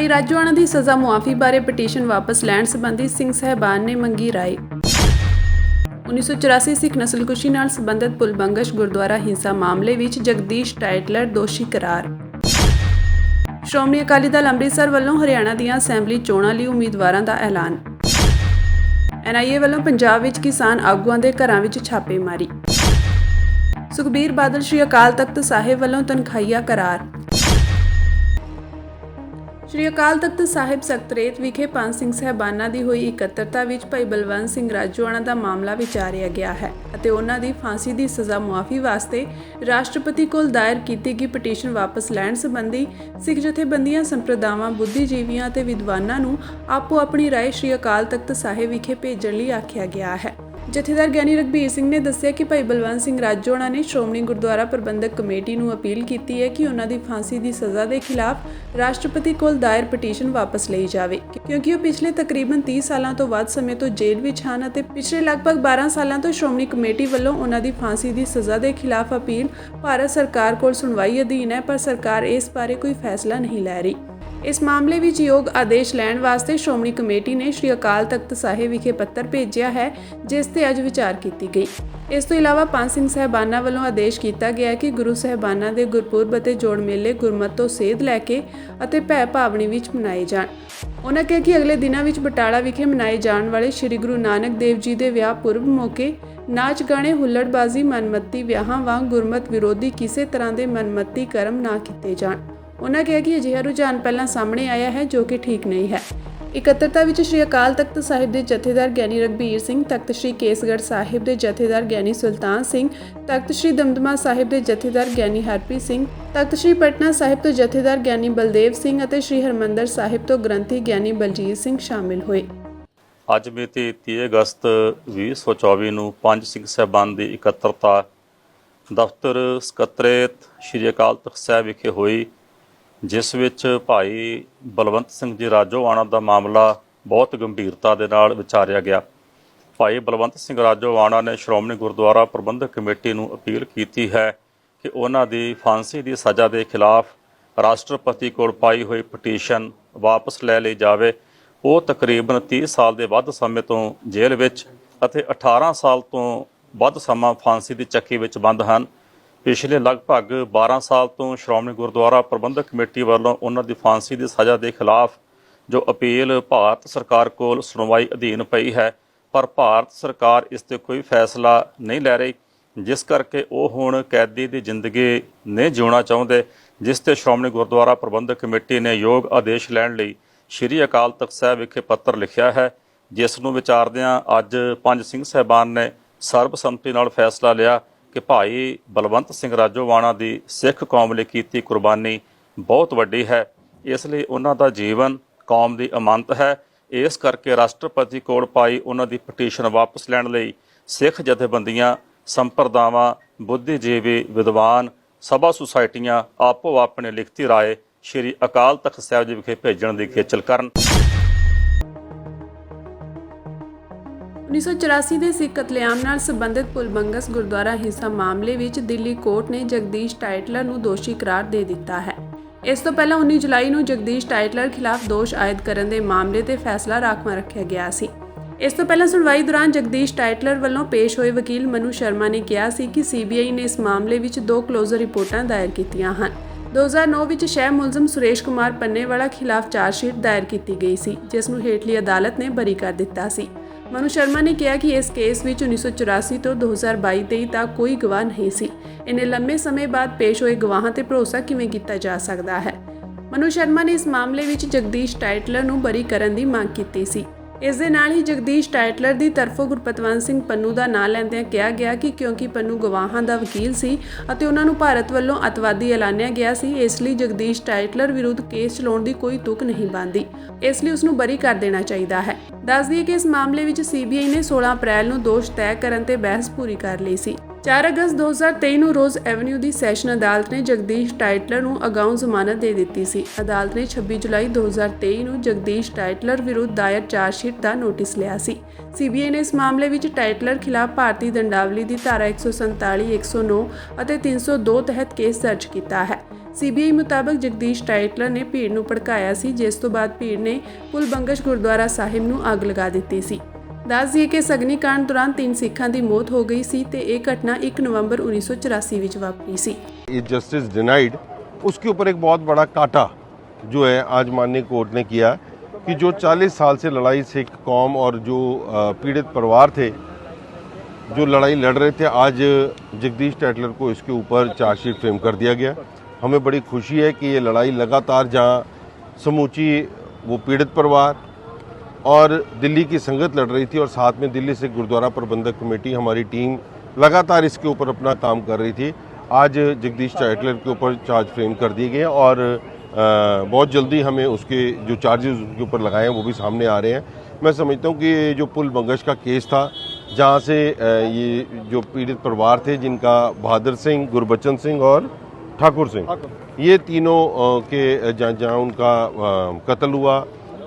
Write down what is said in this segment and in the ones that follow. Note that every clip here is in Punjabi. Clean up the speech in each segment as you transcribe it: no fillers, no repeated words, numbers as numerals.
ਭਾਈ ਰਾਜੋਆਣਾ ਦੀ ਸਜ਼ਾ ਮੁਆਫੀ ਬਾਰੇ ਪਟੀਸ਼ਨ ਵਾਪਸ ਲੈਣ ਸੰਬੰਧੀ ਸਿੰਘ ਸਾਹਿਬਾਨ ਨੇ ਮੰਗੀ ਰਾਏ। 1984 ਸਿੱਖ ਨਸਲਕੁਸ਼ੀ ਨਾਲ ਸੰਬੰਧਿਤ ਪੁਲਬੰਗਸ਼ ਗੁਰਦੁਆਰਾ ਹਿੰਸਾ ਮਾਮਲੇ ਵਿੱਚ ਜਗਦੀਸ਼ ਟਾਈਟਲਰ ਦੋਸ਼ੀ ਕਰਾਰ। ਸ਼੍ਰੋਮਣੀ ਅਕਾਲੀ ਦਲ ਅੰਮ੍ਰਿਤਸਰ ਵੱਲੋਂ ਹਰਿਆਣਾ ਦੀਆਂ ਅਸੈਂਬਲੀ ਚੋਣਾਂ ਲਈ ਉਮੀਦਵਾਰਾਂ ਦਾ ਐਲਾਨ। NIA ਵੱਲੋਂ ਪੰਜਾਬ ਵਿੱਚ ਕਿਸਾਨ ਆਗੂਆਂ ਦੇ ਘਰਾਂ ਵਿੱਚ ਛਾਪੇਮਾਰੀ। ਸੁਖਬੀਰ ਬਾਦਲ ਸ਼੍ਰੀ ਅਕਾਲ ਤਖਤ ਸਾਹਿਬ ਵੱਲੋਂ ਤਨਖਾਹੀਆ ਕਰਾਰ। ਸ਼੍ਰੀ ਅਕਾਲ ਤਖਤ ਸਾਹਿਬ ਸਕੱਤਰੇਤ ਵਿਖੇ ਪੰਜ ਸਿੰਘ ਸਾਹਿਬਾਨਾਂ ਦੀ ਹੋਈ ਇਕੱਤਰਤਾ ਵਿੱਚ ਭਾਈ ਬਲਵੰਤ ਸਿੰਘ ਰਾਜੋਆਣਾ ਦਾ ਮਾਮਲਾ ਵਿਚਾਰਿਆ ਗਿਆ ਹੈ ਅਤੇ ਉਹਨਾਂ ਦੀ ਫਾਂਸੀ ਦੀ ਸਜ਼ਾ ਮੁਆਫੀ ਵਾਸਤੇ ਰਾਸ਼ਟਰਪਤੀ ਕੋਲ ਦਾਇਰ ਕੀਤੀ ਗਈ ਪਟੀਸ਼ਨ ਵਾਪਸ ਲੈਣ ਸੰਬੰਧੀ ਸਿੱਖ ਜਥੇਬੰਦੀਆਂ, ਸੰਪਰਦਾਵਾਂ, ਬੁੱਧੀਜੀਵੀਆਂ ਅਤੇ ਵਿਦਵਾਨਾਂ ਨੂੰ ਆਪੋ ਆਪਣੀ ਰਾਏ ਸ਼੍ਰੀ ਅਕਾਲ ਤਖਤ ਸਾਹਿਬ ਵਿਖੇ ਭੇਜਣ ਲਈ ਆਖਿਆ ਗਿਆ ਹੈ। ਜਥੇਦਾਰ ਗਿਆਨੀ ਰਘਬੀਰ ਸਿੰਘ ਨੇ ਦੱਸਿਆ ਕਿ ਭਾਈ ਬਲਵੰਤ ਸਿੰਘ ਰਾਜੋਆਣਾ ਨੇ ਸ਼੍ਰੋਮਣੀ ਗੁਰਦੁਆਰਾ ਪ੍ਰਬੰਧਕ ਕਮੇਟੀ ਨੂੰ ਅਪੀਲ ਕੀਤੀ ਹੈ ਕਿ ਉਹਨਾਂ ਦੀ ਫਾਂਸੀ ਦੀ ਸਜ਼ਾ ਦੇ ਖਿਲਾਫ ਰਾਸ਼ਟਰਪਤੀ ਕੋਲ ਦਾਇਰ ਪਟੀਸ਼ਨ ਵਾਪਸ ਲਈ ਜਾਵੇ, ਕਿਉਂਕਿ ਉਹ ਪਿਛਲੇ ਤਕਰੀਬਨ 30 ਸਾਲਾਂ ਤੋਂ ਵੱਧ ਸਮੇਂ ਤੋਂ ਜੇਲ੍ਹ ਵਿੱਚ ਹਨ ਅਤੇ ਪਿਛਲੇ ਲਗਭਗ 12 ਸਾਲਾਂ ਤੋਂ ਸ਼੍ਰੋਮਣੀ ਕਮੇਟੀ ਵੱਲੋਂ ਉਹਨਾਂ ਦੀ ਫਾਂਸੀ ਦੀ ਸਜ਼ਾ ਦੇ ਖਿਲਾਫ ਅਪੀਲ ਭਾਰਤ ਸਰਕਾਰ ਕੋਲ ਸੁਣਵਾਈ ਅਧੀਨ ਹੈ, ਪਰ ਸਰਕਾਰ ਇਸ ਬਾਰੇ ਕੋਈ ਫੈਸਲਾ ਨਹੀਂ ਲੈ ਰਹੀ। ਇਸ ਮਾਮਲੇ ਵਿੱਚ ਯੋਗ ਆਦੇਸ਼ ਲੈਣ ਵਾਸਤੇ ਸ਼੍ਰੋਮਣੀ ਕਮੇਟੀ ਨੇ ਸ਼੍ਰੀ ਅਕਾਲ ਤਖਤ ਸਾਹਿਬ ਵਿਖੇ ਪੱਤਰ ਭੇਜਿਆ ਹੈ, ਜਿਸ ਤੇ ਅੱਜ ਵਿਚਾਰ ਕੀਤੀ ਗਈ। ਇਸ ਤੋਂ ਇਲਾਵਾ ਪੰਜ ਸਿੰਘ ਸਾਹਿਬਾਨਾਂ ਵੱਲੋਂ ਆਦੇਸ਼ ਕੀਤਾ ਗਿਆ ਕਿ ਗੁਰੂ ਸਾਹਿਬਾਨਾਂ ਦੇ ਗੁਰਪੁਰਬ ਅਤੇ ਜੋੜ ਮੇਲੇ ਗੁਰਮਤਿ ਤੋਂ ਸੇਧ ਲੈ ਕੇ ਅਤੇ ਭੈ ਭਾਵਨੀ ਵਿੱਚ ਮਨਾਏ ਜਾਣ। ਉਹਨਾਂ ਕਿਹਾ ਕਿ ਅਗਲੇ ਦਿਨਾਂ ਵਿੱਚ ਬਟਾਲਾ ਵਿਖੇ ਮਨਾਏ ਜਾਣ ਵਾਲੇ ਸ੍ਰੀ ਗੁਰੂ ਨਾਨਕ ਦੇਵ ਜੀ ਦੇ ਵਿਆਹ ਪੁਰਬ ਮੌਕੇ ਨਾਚ ਗਾਣੇ, ਹੁੱਲੜਬਾਜ਼ੀ, ਮਨਮੱਤੀ ਵਿਆਹਾਂ ਵਾਂਗ ਗੁਰਮਤਿ ਵਿਰੋਧੀ ਕਿਸੇ ਤਰ੍ਹਾਂ ਦੇ ਮਨਮੱਤੀ ਕਰਮ ਨਾ ਕੀਤੇ ਜਾਣ। ਉਹਨਾਂ ਕਿਹਾ ਕਿ ਅਜਿਹਾ ਰੁਝਾਨ ਪਹਿਲਾਂ ਸਾਹਮਣੇ ਆਇਆ ਹੈ ਜੋ ਕਿ ਠੀਕ ਨਹੀਂ ਹੈ। ਇਕੱਤਰਤਾ ਵਿੱਚ ਸ਼੍ਰੀ ਅਕਾਲ ਤਖਤ ਸਾਹਿਬ ਦੇ ਜਥੇਦਾਰ ਗਿਆਨੀ ਰਘਬੀਰ ਸਿੰਘ, ਤਖਤ ਸ਼੍ਰੀ ਕੇਸਗੜ੍ਹ ਸਾਹਿਬ ਦੇ ਜਥੇਦਾਰ ਗਿਆਨੀ ਸੁਲਤਾਨ ਸਿੰਘ, ਤਖਤ ਸ਼੍ਰੀ ਦਮਦਮਾ ਸਾਹਿਬ ਦੇ ਜਥੇਦਾਰ ਗਿਆਨੀ ਹਰਪ੍ਰੀਤ ਸਿੰਘ, ਤਖਤ ਸ਼੍ਰੀ ਪਟਨਾ ਸਾਹਿਬ ਤੋਂ ਜਥੇਦਾਰ ਗਿਆਨੀ ਬਲਦੇਵ ਸਿੰਘ ਅਤੇ ਸ਼੍ਰੀ ਹਰਿਮੰਦਰ ਸਾਹਿਬ ਤੋਂ ਗ੍ਰੰਥੀ ਗਿਆਨੀ ਬਲਜੀਤ ਸਿੰਘ ਸ਼ਾਮਿਲ ਹੋਏ। ਅੱਜ ਮਿਤੀ 30 ਅਗਸਤ 2024 ਨੂੰ ਪੰਜ ਸਿੰਘ ਸਾਹਿਬਾਨ ਦੀ ਇਕੱਤਰਤਾ ਦਫ਼ਤਰ ਸਕੱਤਰੇਤ ਸ਼੍ਰੀ ਅਕਾਲ ਤਖਤ ਸਾਹਿਬ ਵਿਖੇ ਹੋਈ, ਜਿਸ ਵਿੱਚ ਭਾਈ ਬਲਵੰਤ ਸਿੰਘ ਜੀ ਰਾਜੋਆਣਾ ਦਾ ਮਾਮਲਾ ਬਹੁਤ ਗੰਭੀਰਤਾ ਦੇ ਨਾਲ ਵਿਚਾਰਿਆ ਗਿਆ। ਭਾਈ ਬਲਵੰਤ ਸਿੰਘ ਰਾਜੋਆਣਾ ਨੇ ਸ਼੍ਰੋਮਣੀ ਗੁਰਦੁਆਰਾ ਪ੍ਰਬੰਧਕ ਕਮੇਟੀ ਨੂੰ ਅਪੀਲ ਕੀਤੀ ਹੈ ਕਿ ਉਹਨਾਂ ਦੀ ਫਾਂਸੀ ਦੀ ਸਜ਼ਾ ਦੇ ਖਿਲਾਫ ਰਾਸ਼ਟਰਪਤੀ ਕੋਲ ਪਾਈ ਹੋਈ ਪਟੀਸ਼ਨ ਵਾਪਸ ਲੈ ਲਈ ਜਾਵੇ। ਉਹ ਤਕਰੀਬਨ 30 ਸਾਲ ਦੇ ਵੱਧ ਸਮੇਂ ਤੋਂ ਜੇਲ੍ਹ ਵਿੱਚ ਅਤੇ 18 ਸਾਲ ਤੋਂ ਵੱਧ ਸਮਾਂ ਫਾਂਸੀ ਦੀ ਚੱਕੀ ਵਿੱਚ ਬੰਦ ਹਨ। ਪਿਛਲੇ ਲਗਭਗ 12 ਸਾਲ ਤੋਂ ਸ਼੍ਰੋਮਣੀ ਗੁਰਦੁਆਰਾ ਪ੍ਰਬੰਧਕ ਕਮੇਟੀ ਵੱਲੋਂ ਉਹਨਾਂ ਦੀ ਫਾਂਸੀ ਦੀ ਸਜ਼ਾ ਦੇ ਖਿਲਾਫ ਜੋ ਅਪੀਲ ਭਾਰਤ ਸਰਕਾਰ ਕੋਲ ਸੁਣਵਾਈ ਅਧੀਨ ਪਈ ਹੈ, ਪਰ ਭਾਰਤ ਸਰਕਾਰ ਇਸ 'ਤੇ ਕੋਈ ਫੈਸਲਾ ਨਹੀਂ ਲੈ ਰਹੀ, ਜਿਸ ਕਰਕੇ ਉਹ ਹੁਣ ਕੈਦੀ ਦੀ ਜ਼ਿੰਦਗੀ ਨਹੀਂ ਜਿਉਣਾ ਚਾਹੁੰਦੇ, ਜਿਸ 'ਤੇ ਸ਼੍ਰੋਮਣੀ ਗੁਰਦੁਆਰਾ ਪ੍ਰਬੰਧਕ ਕਮੇਟੀ ਨੇ ਯੋਗ ਆਦੇਸ਼ ਲੈਣ ਲਈ ਸ਼੍ਰੀ ਅਕਾਲ ਤਖਤ ਸਾਹਿਬ ਵਿਖੇ ਪੱਤਰ ਲਿਖਿਆ ਹੈ, ਜਿਸ ਨੂੰ ਵਿਚਾਰਦਿਆਂ ਅੱਜ ਪੰਜ ਸਿੰਘ ਸਾਹਿਬਾਨ ਨੇ ਸਰਬਸੰਮਤੀ ਨਾਲ ਫੈਸਲਾ ਲਿਆ ਕਿ ਭਾਈ ਬਲਵੰਤ ਸਿੰਘ ਰਾਜੋਆਣਾ ਦੀ ਸਿੱਖ ਕੌਮ ਲਈ ਕੀਤੀ ਕੁਰਬਾਨੀ ਬਹੁਤ ਵੱਡੀ ਹੈ, ਇਸ ਲਈ ਉਹਨਾਂ ਦਾ ਜੀਵਨ ਕੌਮ ਦੀ ਅਮਾਨਤ ਹੈ। ਇਸ ਕਰਕੇ ਰਾਸ਼ਟਰਪਤੀ ਕੋਲ ਪਾਈ ਉਹਨਾਂ ਦੀ ਪਟੀਸ਼ਨ ਵਾਪਸ ਲੈਣ ਲਈ ਸਿੱਖ ਜਥੇਬੰਦੀਆਂ, ਸੰਪਰਦਾਵਾਂ, ਬੁੱਧੀਜੀਵੀ, ਵਿਦਵਾਨ, ਸਭਾ ਸੁਸਾਇਟੀਆਂ ਆਪੋ ਆਪਣੇ ਲਿਖਤੀ ਰਾਏ ਸ਼੍ਰੀ ਅਕਾਲ ਤਖਤ ਸਾਹਿਬ ਜੀ ਵਿਖੇ ਭੇਜਣ ਦੀ ਖੇਚਲ ਕਰਨ। 1984 ਦੇ ਸਿੱਖ ਕਤਲੇਆਮ ਨਾਲ ਸੰਬੰਧਿਤ ਪੁਲਬੰਗਸ ਗੁਰਦੁਆਰਾ ਹਿੰਸਾ ਮਾਮਲੇ ਵਿੱਚ ਦਿੱਲੀ ਕੋਰਟ ਨੇ ਜਗਦੀਸ਼ ਟਾਈਟਲਰ ਨੂੰ ਦੋਸ਼ੀ ਕਰਾਰ ਦੇ ਦਿੱਤਾ ਹੈ। ਇਸ ਤੋਂ ਪਹਿਲਾਂ 19 ਜੁਲਾਈ ਨੂੰ ਜਗਦੀਸ਼ ਟਾਈਟਲਰ ਖਿਲਾਫ ਦੋਸ਼ ਆਇਦ ਕਰਨ ਦੇ ਮਾਮਲੇ ਤੇ ਫੈਸਲਾ ਰਾਖਵਾਂ ਰੱਖਿਆ ਗਿਆ ਸੀ। ਇਸ ਤੋਂ ਪਹਿਲਾਂ ਸੁਣਵਾਈ ਦੌਰਾਨ ਜਗਦੀਸ਼ ਟਾਈਟਲਰ ਵੱਲੋਂ ਪੇਸ਼ ਹੋਏ ਵਕੀਲ ਮਨੂ ਸ਼ਰਮਾ ਨੇ ਕਿਹਾ ਸੀ ਕਿ CBI ਨੇ ਇਸ ਮਾਮਲੇ ਵਿੱਚ 2 ਕਲੋਜ਼ਰ ਰਿਪੋਰਟਾਂ ਦਾਇਰ ਕੀਤੀਆਂ ਹਨ। 2009 ਵਿੱਚ ਸ਼ਹਿ ਮੁਲਜ਼ਮ ਸੁਰੇਸ਼ ਕੁਮਾਰ ਪੰਨੇਵਾਲਾ ਖਿਲਾਫ ਚਾਰਜਸ਼ੀਟ ਦਾਇਰ ਕੀਤੀ ਗਈ ਸੀ, ਜਿਸ ਨੂੰ ਹੇਠਲੀ ਅਦਾਲਤ ਨੇ ਬਰੀ ਕਰ ਦਿੱਤਾ ਸੀ। ਮਨੂ ਸ਼ਰਮਾ ਨੇ ਕਿਹਾ ਕਿ ਇਸ ਕੇਸ ਵਿੱਚ 1984 ਤੋਂ 2022 ਤੱਕ ਕੋਈ ਗਵਾਹ ਨਹੀਂ ਸੀ। ਇੰਨੇ ਲੰਮੇ ਸਮੇਂ ਬਾਅਦ ਪੇਸ਼ ਹੋਏ ਗਵਾਹਾਂ ਤੇ ਭਰੋਸਾ ਕਿਵੇਂ ਕੀਤਾ ਜਾ ਸਕਦਾ ਹੈ। ਮਨੂ ਸ਼ਰਮਾ ਨੇ ਇਸ ਮਾਮਲੇ ਵਿੱਚ ਜਗਦੀਸ਼ ਟਾਈਟਲਰ ਨੂੰ ਬਰੀ ਕਰਨ ਦੀ ਮੰਗ ਕੀਤੀ ਸੀ। ਇਸ ਦੇ ਨਾਲ ਹੀ ਜਗਦੀਸ਼ ਟਾਈਟਲਰ ਦੀ ਤਰਫੋਂ ਗੁਰਪਤਵੰਤ ਸਿੰਘ ਪੰਨੂ ਦਾ ਨਾਂ ਲੈਂਦਿਆਂ ਕਿਹਾ ਗਿਆ ਕਿ ਕਿਉਂਕਿ ਪੰਨੂ ਗਵਾਹਾਂ ਦਾ ਵਕੀਲ ਸੀ ਅਤੇ ਉਹਨਾਂ ਨੂੰ ਭਾਰਤ ਵੱਲੋਂ ਅੱਤਵਾਦੀ ਐਲਾਨਿਆ ਗਿਆ ਸੀ, ਇਸ ਲਈ ਜਗਦੀਸ਼ ਟਾਈਟਲਰ ਵਿਰੁੱਧ ਕੇਸ ਚਲਾਉਣ ਦੀ ਕੋਈ ਤੁਕ ਨਹੀਂ ਬਣਦੀ, ਇਸ ਲਈ ਉਸ ਨੂੰ ਬਰੀ ਕਰ ਦੇਣਾ ਚਾਹੀਦਾ ਹੈ। ਦੱਸ ਦਈਏ ਕਿ ਇਸ ਮਾਮਲੇ ਵਿੱਚ CBI ਨੇ 16 ਅਪ੍ਰੈਲ ਨੂੰ ਦੋਸ਼ ਤੈਅ ਕਰਨ ਤੇ ਬਹਿਸ ਪੂਰੀ ਕਰ ਲਈ ਸੀ। 4 ਅਗਸਤ 2023 ਨੂੰ ਰੋਜ਼ ਐਵਨਿਊ ਦੀ ਸੈਸ਼ਨ ਅਦਾਲਤ ਨੇ ਜਗਦੀਸ਼ ਟਾਈਟਲਰ ਨੂੰ ਅਗਾਊਂ ਜ਼ਮਾਨਤ ਦੇ ਦਿੱਤੀ ਸੀ। ਅਦਾਲਤ ਨੇ 26 ਜੁਲਾਈ 2023 ਨੂੰ ਜਗਦੀਸ਼ ਟਾਈਟਲਰ ਵਿਰੁੱਧ ਦਾਇਰ ਚਾਰਜਸ਼ੀਟ ਦਾ ਨੋਟਿਸ ਲਿਆ ਸੀ। CBI ਨੇ ਇਸ ਮਾਮਲੇ ਵਿੱਚ ਟਾਈਟਲਰ ਖਿਲਾਫ ਭਾਰਤੀ ਦੰਡਾਵਲੀ ਦੀ ਧਾਰਾ 147, 109 ਅਤੇ 302 ਤਹਿਤ ਕੇਸ ਦਰਜ ਕੀਤਾ ਹੈ। ਸੀਬੀਆਈ ਮੁਤਾਬਕ ਜਗਦੀਸ਼ ਟਾਈਟਲਰ ਨੇ ਭੀੜ ਨੂੰ ਭੜਕਾਇਆ ਸੀ, ਜਿਸ ਤੋਂ ਬਾਅਦ ਭੀੜ ਨੇ ਪੁਲ ਬੰਗਸ਼ ਗੁਰਦੁਆਰਾ ਸਾਹਿਬ ਨੂੰ ਅੱਗ ਲਗਾ ਦਿੱਤੀ ਸੀ। ਦੱਸ ਦਈਏ ਕਿ ਸਗਨੀ ਕਾਂਡ ਦੌਰਾਨ 3 ਸਿੱਖਾਂ ਦੀ ਮੌਤ ਹੋ ਗਈ ਸੀ ਤੇ ਇਹ ਘਟਨਾ 1 ਨਵੰਬਰ 1984 ਵਿੱਚ ਵਾਪਰੀ ਸੀ। ये जस्टिस डिनाइड, उसके ऊपर एक बहुत बड़ा काटा जो है आज माननीय कोर्ट ने किया कि जो 40 साल से लड़ाई सिख कौम और जो पीड़ित परिवार थे जो लड़ाई लड़ रहे थे, आज जगदीश टाइटलर को इसके ऊपर चार्जशीट फ्रेम कर दिया गया। हमें बड़ी खुशी है कि ये लड़ाई लगातार जहाँ समूची वो पीड़ित परिवार और दिल्ली की संगत लड़ रही थी और साथ में दिल्ली से गुरुद्वारा प्रबंधक कमेटी हमारी टीम लगातार इसके ऊपर अपना काम कर रही थी। आज जगदीश टाइटलर के ऊपर चार्ज फ्रेम कर दिए गए और बहुत जल्दी हमें उसके जो चार्जेस उनके ऊपर लगाए हैं वो भी सामने आ रहे हैं। मैं समझता हूँ कि ये जो पुल बंगश का केस था, जहाँ से ये जो पीड़ित परिवार थे जिनका बहादुर सिंह, गुरबचन सिंह और ठाकुर सिंह, ये तीनों के जहाँ उनका कत्ल हुआ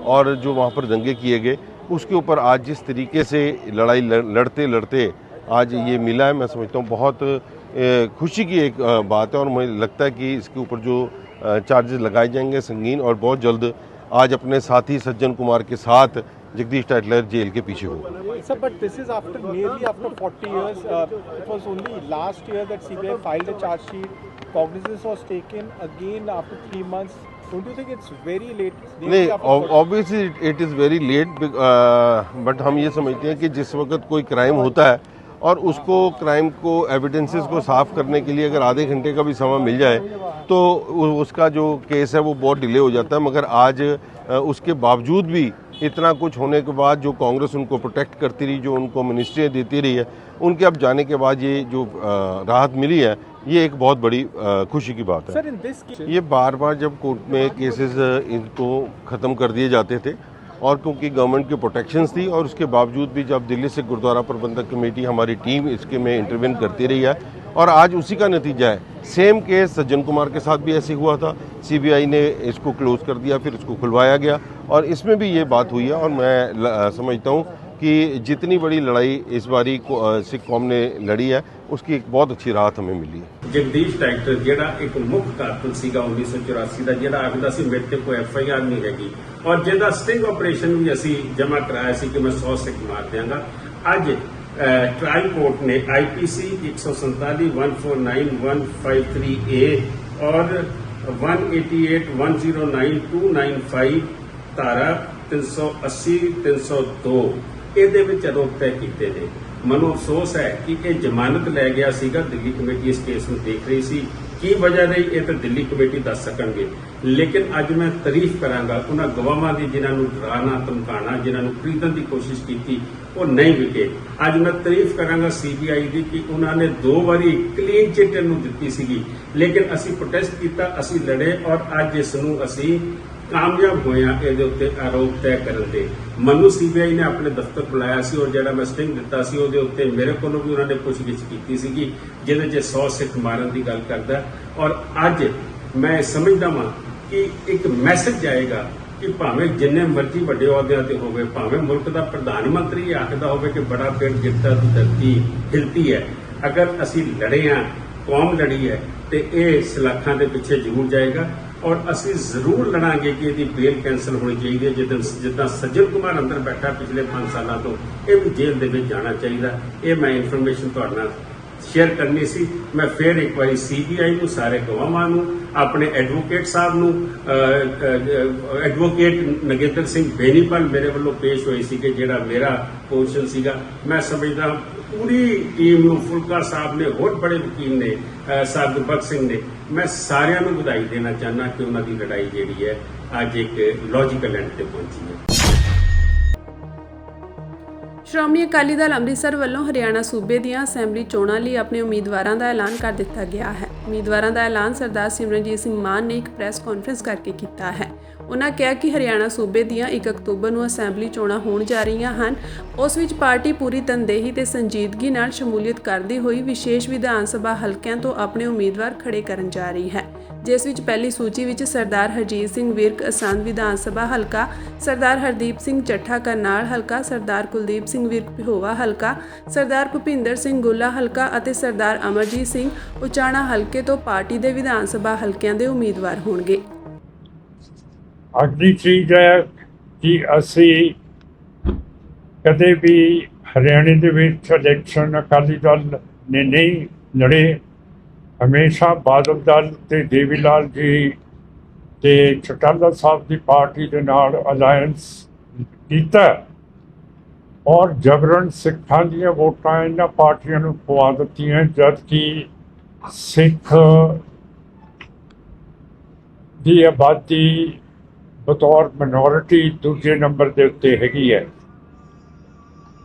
और जो वहाँ पर दंगे किए गए, उसके ऊपर आज जिस तरीके से लड़ाई लड़ते लड़ते आज ये मिला है, मैं समझता हूँ बहुत खुशी की एक बात है। और मुझे लगता है कि इसके ऊपर जो चार्जेस लगाए जाएंगे संगीन, और बहुत जल्द आज अपने साथी सज्जन कुमार के साथ जगदीश टाइटलर जेल के पीछे होगा। Sir, but this is nearly after 40 years. It was only last year that CBI filed a charge sheet. Cognizance was taken again after 3 months. Don't you think it's very late? नहीं, obviously it is very late, but हम ये समझते हैं कि जिस वक्त कोई क्राइम होता है और उसको क्राइम को एविडेंसेस को साफ करने के लिए अगर आधे घंटे का भी समय मिल जाए तो उसका जो केस है वो बहुत डिले हो जाता है। मगर आज उसके बावजूद भी इतना कुछ होने के बाद जो कांग्रेस उनको प्रोटेक्ट करती रही, जो उनको मिनिस्ट्रियाँ देती रही है, उनके अब जाने के बाद ये जो राहत मिली है, ये एक बहुत बड़ी खुशी की बात है। Sir, in this case, ये बार बार जब कोर्ट में केसेस इनको ख़त्म कर दिए जाते थे और क्योंकि गवर्नमेंट की प्रोटेक्शंस थी, और उसके बावजूद भी जब दिल्ली से गुरुद्वारा प्रबंधक कमेटी हमारी टीम इसके में इंटरवेन करती रही है, और आज उसी का नतीजा है। सेम केस सज्जन कुमार के साथ भी ऐसे हुआ था, सीबीआई ने इसको क्लोज कर दिया, फिर इसको खुलवाया गया, और इसमें भी ये बात हुई है। और मैं समझता हूँ कि जितनी बड़ी लड़ाई इस बारी सिख कौम ने लड़ी है, उसकी एक बहुत अच्छी राहत हमें मिली है। जगदीश टाइटलर ਜਿਹੜਾ ਇੱਕ ਮੁੱਖ ਕਾਤਲ ਸੀਗਾ 1984 ਦਾ, ਜਿਹੜਾ ਆਖਦਾ ਸੀ ਮੇਰੇ ਤੇ ਕੋਈ ਐਫਆਈਆਰ ਨਹੀਂ ਹੈਗੀ, ਔਰ ਜਿਹਦਾ ਸਟਿੰਗ ਆਪਰੇਸ਼ਨ ਵੀ ਅਸੀਂ ਜਮ੍ਹਾਂ ਕਰਾਇਆ ਸੀ ਕਿ ਮੈਂ 100 ਸਿੱਖ ਮਾਰ ਦਿਆਂਗਾ। ਅੱਜ ਟ੍ਰਾਇਲ ਕੋਰਟ ਨੇ ਆਈਪੀਸੀ 147, 149, 153A ਔਰ 188, 109, 295 ਧਾਰਾ 380, 302 ਇਹਦੇ ਵਿੱਚ ਆਰੋਪ ਤੈਅ ਕੀਤੇ ਨੇ। ਮੈਨੂੰ ਅਫਸੋਸ ਹੈ ਕਿ ਇਹ ਜ਼ਮਾਨਤ ਲੈ ਗਿਆ ਸੀਗਾ, ਦਿੱਲੀ ਕਮੇਟੀ ਇਸ ਕੇਸ ਨੂੰ ਦੇਖ ਰਹੀ ਸੀ, ਕੀ ਵਜ੍ਹਾ ਰਹੀ ਇਹ ਤਾਂ ਦਿੱਲੀ ਕਮੇਟੀ ਦੱਸ ਸਕਣਗੇ। ਲੇਕਿਨ ਅੱਜ ਮੈਂ ਤਾਰੀਫ ਕਰਾਂਗਾ ਉਹਨਾਂ ਗਵਾਹਾਂ ਦੀ ਜਿਨ੍ਹਾਂ ਨੂੰ ਡਰਾਉਣਾ ਧਮਕਾਉਣਾ, ਜਿਨ੍ਹਾਂ ਨੂੰ ਖਰੀਦਣ ਦੀ ਕੋਸ਼ਿਸ਼ ਕੀਤੀ, ਉਹ ਨਹੀਂ ਵਿਕੇ। ਅੱਜ ਮੈਂ ਤਾਰੀਫ ਕਰਾਂਗਾ ਸੀਬੀਆਈ ਦੀ ਕਿ ਉਹਨਾਂ ਨੇ 2 ਵਾਰੀ ਕਲੀਨ ਚਿੱਟ ਨੂੰ ਦਿੱਤੀ ਸੀਗੀ, ਲੇਕਿਨ ਅਸੀਂ ਪ੍ਰੋਟੈਸਟ ਕੀਤਾ, ਅਸੀਂ ਲੜੇ, ਔਰ ਅੱਜ ਇਸ ਨੂੰ ਅਸੀਂ ਕਾਮਯਾਬ ਹੋਏ ਹਾਂ ਇਹਦੇ ਉੱਤੇ ਆਰੋਪ ਤੈਅ ਕਰਨ ਦੇ। ਮੈਨੂੰ ਸੀਬੀਆਈ ਨੇ ਆਪਣੇ ਦਫ਼ਤਰ ਬੁਲਾਇਆ ਸੀ, ਔਰ ਜਿਹੜਾ ਮੈਂ ਸਟਿੰਗ ਦਿੱਤਾ ਸੀ ਉਹਦੇ ਉੱਤੇ ਮੇਰੇ ਕੋਲੋਂ ਵੀ ਉਹਨਾਂ ਨੇ ਪੁੱਛਗਿੱਛ ਕੀਤੀ ਸੀਗੀ, ਜਿਹਦੇ 'ਚ 100 ਸਿੱਖ ਮਾਰਨ ਦੀ ਗੱਲ ਕਰਦਾ। ਔਰ ਅੱਜ ਮੈਂ ਸਮਝਦਾ ਵਾਂ ਕਿ ਇੱਕ ਮੈਸੇਜ ਜਾਏਗਾ ਕਿ ਭਾਵੇਂ ਜਿੰਨੇ ਮਰਜ਼ੀ ਵੱਡੇ ਅਹੁਦਿਆਂ ਤੇ ਹੋਵੇ, ਭਾਵੇਂ ਮੁਲਕ ਦਾ ਪ੍ਰਧਾਨ ਮੰਤਰੀ ਆਖਦਾ ਹੋਵੇ ਕਿ ਬੜਾ ਪੇੜ ਗਿਰਦਾ ਤਾਂ ਧਰਤੀ ਹਿਲਦੀ ਹੈ, ਅਗਰ ਅਸੀਂ ਲੜੇ ਹਾਂ, ਕੌਮ ਲੜੀ ਹੈ, ਤੇ ਇਹ ਸਲਾਖਾਂ ਦੇ ਪਿੱਛੇ ਜ਼ਰੂਰ ਜਾਏਗਾ। ਔਰ ਅਸੀਂ ਜ਼ਰੂਰ ਲੜਾਂਗੇ ਕਿ ਇਹਦੀ ਬੇਲ ਕੈਂਸਲ ਹੋਣੀ ਚਾਹੀਦੀ ਹੈ। ਜਿੱਦਾਂ ਸੱਜਣ ਕੁਮਾਰ ਅੰਦਰ ਬੈਠਾ ਪਿਛਲੇ 5 ਸਾਲਾਂ ਤੋਂ, ਇਹ ਵੀ ਜੇਲ੍ਹ ਦੇ ਵਿੱਚ ਜਾਣਾ ਚਾਹੀਦਾ। ਇਹ ਮੈਂ ਇਨਫੋਰਮੇਸ਼ਨ ਤੁਹਾਡੇ ਨਾਲ ਸ਼ੇਅਰ ਕਰਨੀ ਸੀ। ਮੈਂ ਫਿਰ ਇੱਕ ਵਾਰੀ ਸੀਬੀਆਈ ਨੂੰ, ਸਾਰੇ ਗਵਾਹਾਂ ਨੂੰ, ਆਪਣੇ ਐਡਵੋਕੇਟ ਸਾਹਿਬ ਨੂੰ, ਐਡਵੋਕੇਟ ਨਗੇਂਦਰ ਸਿੰਘ ਬੇਨੀਪਾਲ ਮੇਰੇ ਵੱਲੋਂ ਪੇਸ਼ ਹੋਏ ਸੀ ਕਿ ਜਿਹੜਾ ਮੇਰਾ ਪੋਜੀਸ਼ਨ ਸੀਗਾ, ਮੈਂ ਸਮਝਦਾ ਪੂਰੀ ਟੀਮ ਨੂੰ, ਫੁਲਕਾ ਸਾਹਿਬ ਨੇ, ਹੋਰ ਬੜੇ ਵਕੀਲ ਨੇ, ਸਰਦਬਖਤ ਸਿੰਘ ਨੇ, ਮੈਂ ਸਾਰਿਆਂ ਨੂੰ ਵਧਾਈ ਦੇਣਾ ਚਾਹੁੰਦਾ ਕਿ ਉਹਨਾਂ ਦੀ ਲੜਾਈ ਜਿਹੜੀ ਹੈ ਅੱਜ ਇੱਕ ਲੌਜੀਕਲ ਐਂਡ ਤੇ ਪਹੁੰਚੀ ਹੈ। ਸ਼੍ਰੋਮਣੀ ਅਕਾਲੀ ਦਲ ਅੰਮ੍ਰਿਤਸਰ ਵੱਲੋਂ ਹਰਿਆਣਾ ਸੂਬੇ ਦੀਆਂ ਅਸੈਂਬਲੀ ਚੋਣਾਂ ਲਈ ਆਪਣੇ ਉਮੀਦਵਾਰਾਂ ਦਾ ਐਲਾਨ ਕਰ ਦਿੱਤਾ ਗਿਆ ਹੈ। ਉਮੀਦਵਾਰਾਂ ਦਾ ਐਲਾਨ ਸਰਦਾਰ ਸਿਮਰਨਜੀਤ ਸਿੰਘ ਮਾਨ ਨੇ ਇੱਕ ਪ੍ਰੈਸ ਕਾਨਫਰੰਸ ਕਰਕੇ ਕੀਤਾ ਹੈ। ਉਹਨਾਂ ਕਿਹਾ ਕਿ ਹਰਿਆਣਾ ਸੂਬੇ ਦੀਆਂ 1 ਅਕਤੂਬਰ ਨੂੰ ਅਸੈਂਬਲੀ ਚੋਣਾਂ ਹੋਣ ਜਾ ਰਹੀਆਂ ਹਨ। ਉਸ ਵਿੱਚ ਪਾਰਟੀ ਪੂਰੀ ਤਨਦੇਹੀ ਤੇ ਸੰਜੀਦਗੀ ਨਾਲ ਸ਼ਮੂਲੀਅਤ ਕਰਦੀ ਹੋਈ ਵਿਸ਼ੇਸ਼ ਵਿਧਾਨ ਸਭਾ ਹਲਕਿਆਂ ਤੋਂ ਆਪਣੇ ਉਮੀਦਵਾਰ ਖੜੇ ਕਰਨ ਜਾ ਰਹੀ ਹੈ, ਜਿਸ ਵਿੱਚ ਪਹਿਲੀ ਸੂਚੀ ਵਿੱਚ ਸਰਦਾਰ ਹਰਜੀਤ ਸਿੰਘ ਵਿਰਕ ਅਸੰਧ ਵਿਧਾਨ ਸਭਾ ਹਲਕਾ, ਸਰਦਾਰ ਹਰਦੀਪ ਸਿੰਘ ਚੱਠਾ ਕਰਨਾਲ ਹਲਕਾ, ਸਰਦਾਰ ਕੁਲਦੀਪ ਸਿੰਘ ਵਿਰਕ ਪਿਹੋਵਾ ਹਲਕਾ, ਸਰਦਾਰ ਭੁਪਿੰਦਰ ਸਿੰਘ ਗੁੱਲਾ ਹਲਕਾ ਅਤੇ ਸਰਦਾਰ ਅਮਰਜੀਤ ਸਿੰਘ ਉਚਾਣਾ ਹਲਕੇ ਤੋਂ ਪਾਰਟੀ ਦੇ ਵਿਧਾਨ ਸਭਾ ਹਲਕਿਆਂ ਦੇ ਉਮੀਦਵਾਰ ਹੋਣਗੇ। ਅਗਲੀ ਚੀਜ਼ ਹੈ ਕਿ ਅਸੀਂ ਕਦੇ ਵੀ ਹਰਿਆਣੇ ਦੇ ਵਿੱਚ ਇਲੈਕਸ਼ਨ ਅਕਾਲੀ ਦਲ ਨੇ ਨਹੀਂ ਲੜੇ। ਹਮੇਸ਼ਾ ਬਾਦਲ ਦਲ ਤੇ ਦੇਵੀ ਲਾਲ ਜੀ ਤੇ ਚਟਾਲਾ ਸਾਹਿਬ ਦੀ ਪਾਰਟੀ ਦੇ ਨਾਲ ਅਲਾਇੰਸ ਕੀਤਾ ਔਰ ਜਬਰਨ ਸਿੱਖਾਂ ਦੀਆਂ ਵੋਟਾਂ ਇਹਨਾਂ ਪਾਰਟੀਆਂ ਨੂੰ ਪਵਾ ਦਿੱਤੀਆਂ, ਜਦਕਿ ਸਿੱਖ ਦੀ ਆਬਾਦੀ ਬਤੌਰ ਮਿਨੋਰਿਟੀ ਦੂਜੇ ਨੰਬਰ ਦੇ ਉੱਤੇ ਹੈਗੀ ਹੈ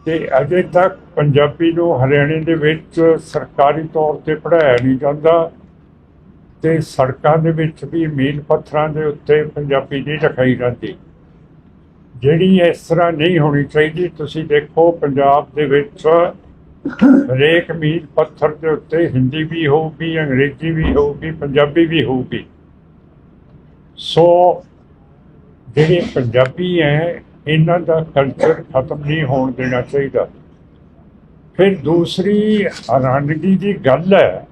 ਤੇ ਅਜੇ ਤੱਕ ਪੰਜਾਬੀ ਨੂੰ ਹਰਿਆਣੇ ਦੇ ਵਿੱਚ ਸਰਕਾਰੀ ਤੌਰ ਤੇ ਪੜ੍ਹਾਇਆ ਨਹੀਂ ਜਾਂਦਾ ਤੇ ਸੜਕਾਂ ਦੇ ਵਿੱਚ ਵੀ ਮੀਲ ਪੱਥਰਾਂ ਦੇ ਉੱਤੇ ਪੰਜਾਬੀ ਨਹੀਂ ਲਿਖਾਈ ਜਾਂਦੀ, ਜਿਹੜੀ ਇਸ ਤਰ੍ਹਾਂ ਨਹੀਂ ਹੋਣੀ ਚਾਹੀਦੀ। ਤੁਸੀਂ ਦੇਖੋ ਪੰਜਾਬ ਦੇ ਵਿੱਚ ਹਰੇਕ ਮੀਲ ਪੱਥਰ ਦੇ ਉੱਤੇ ਹਿੰਦੀ ਵੀ ਹੋਊਗੀ, ਅੰਗਰੇਜ਼ੀ ਵੀ ਹੋਊਗੀ, ਪੰਜਾਬੀ ਵੀ ਹੋਊਗੀ। ਸੋ ਜਿਹੜੇ ਪੰਜਾਬੀ ਹੈ ਇਹਨਾਂ ਦਾ ਕਲਚਰ ਖਤਮ ਨਹੀਂ ਹੋਣ ਦੇਣਾ ਚਾਹੀਦਾ। ਫਿਰ ਦੂਸਰੀ ਹੈਰਾਨਗੀ ਦੀ ਗੱਲ ਹੈ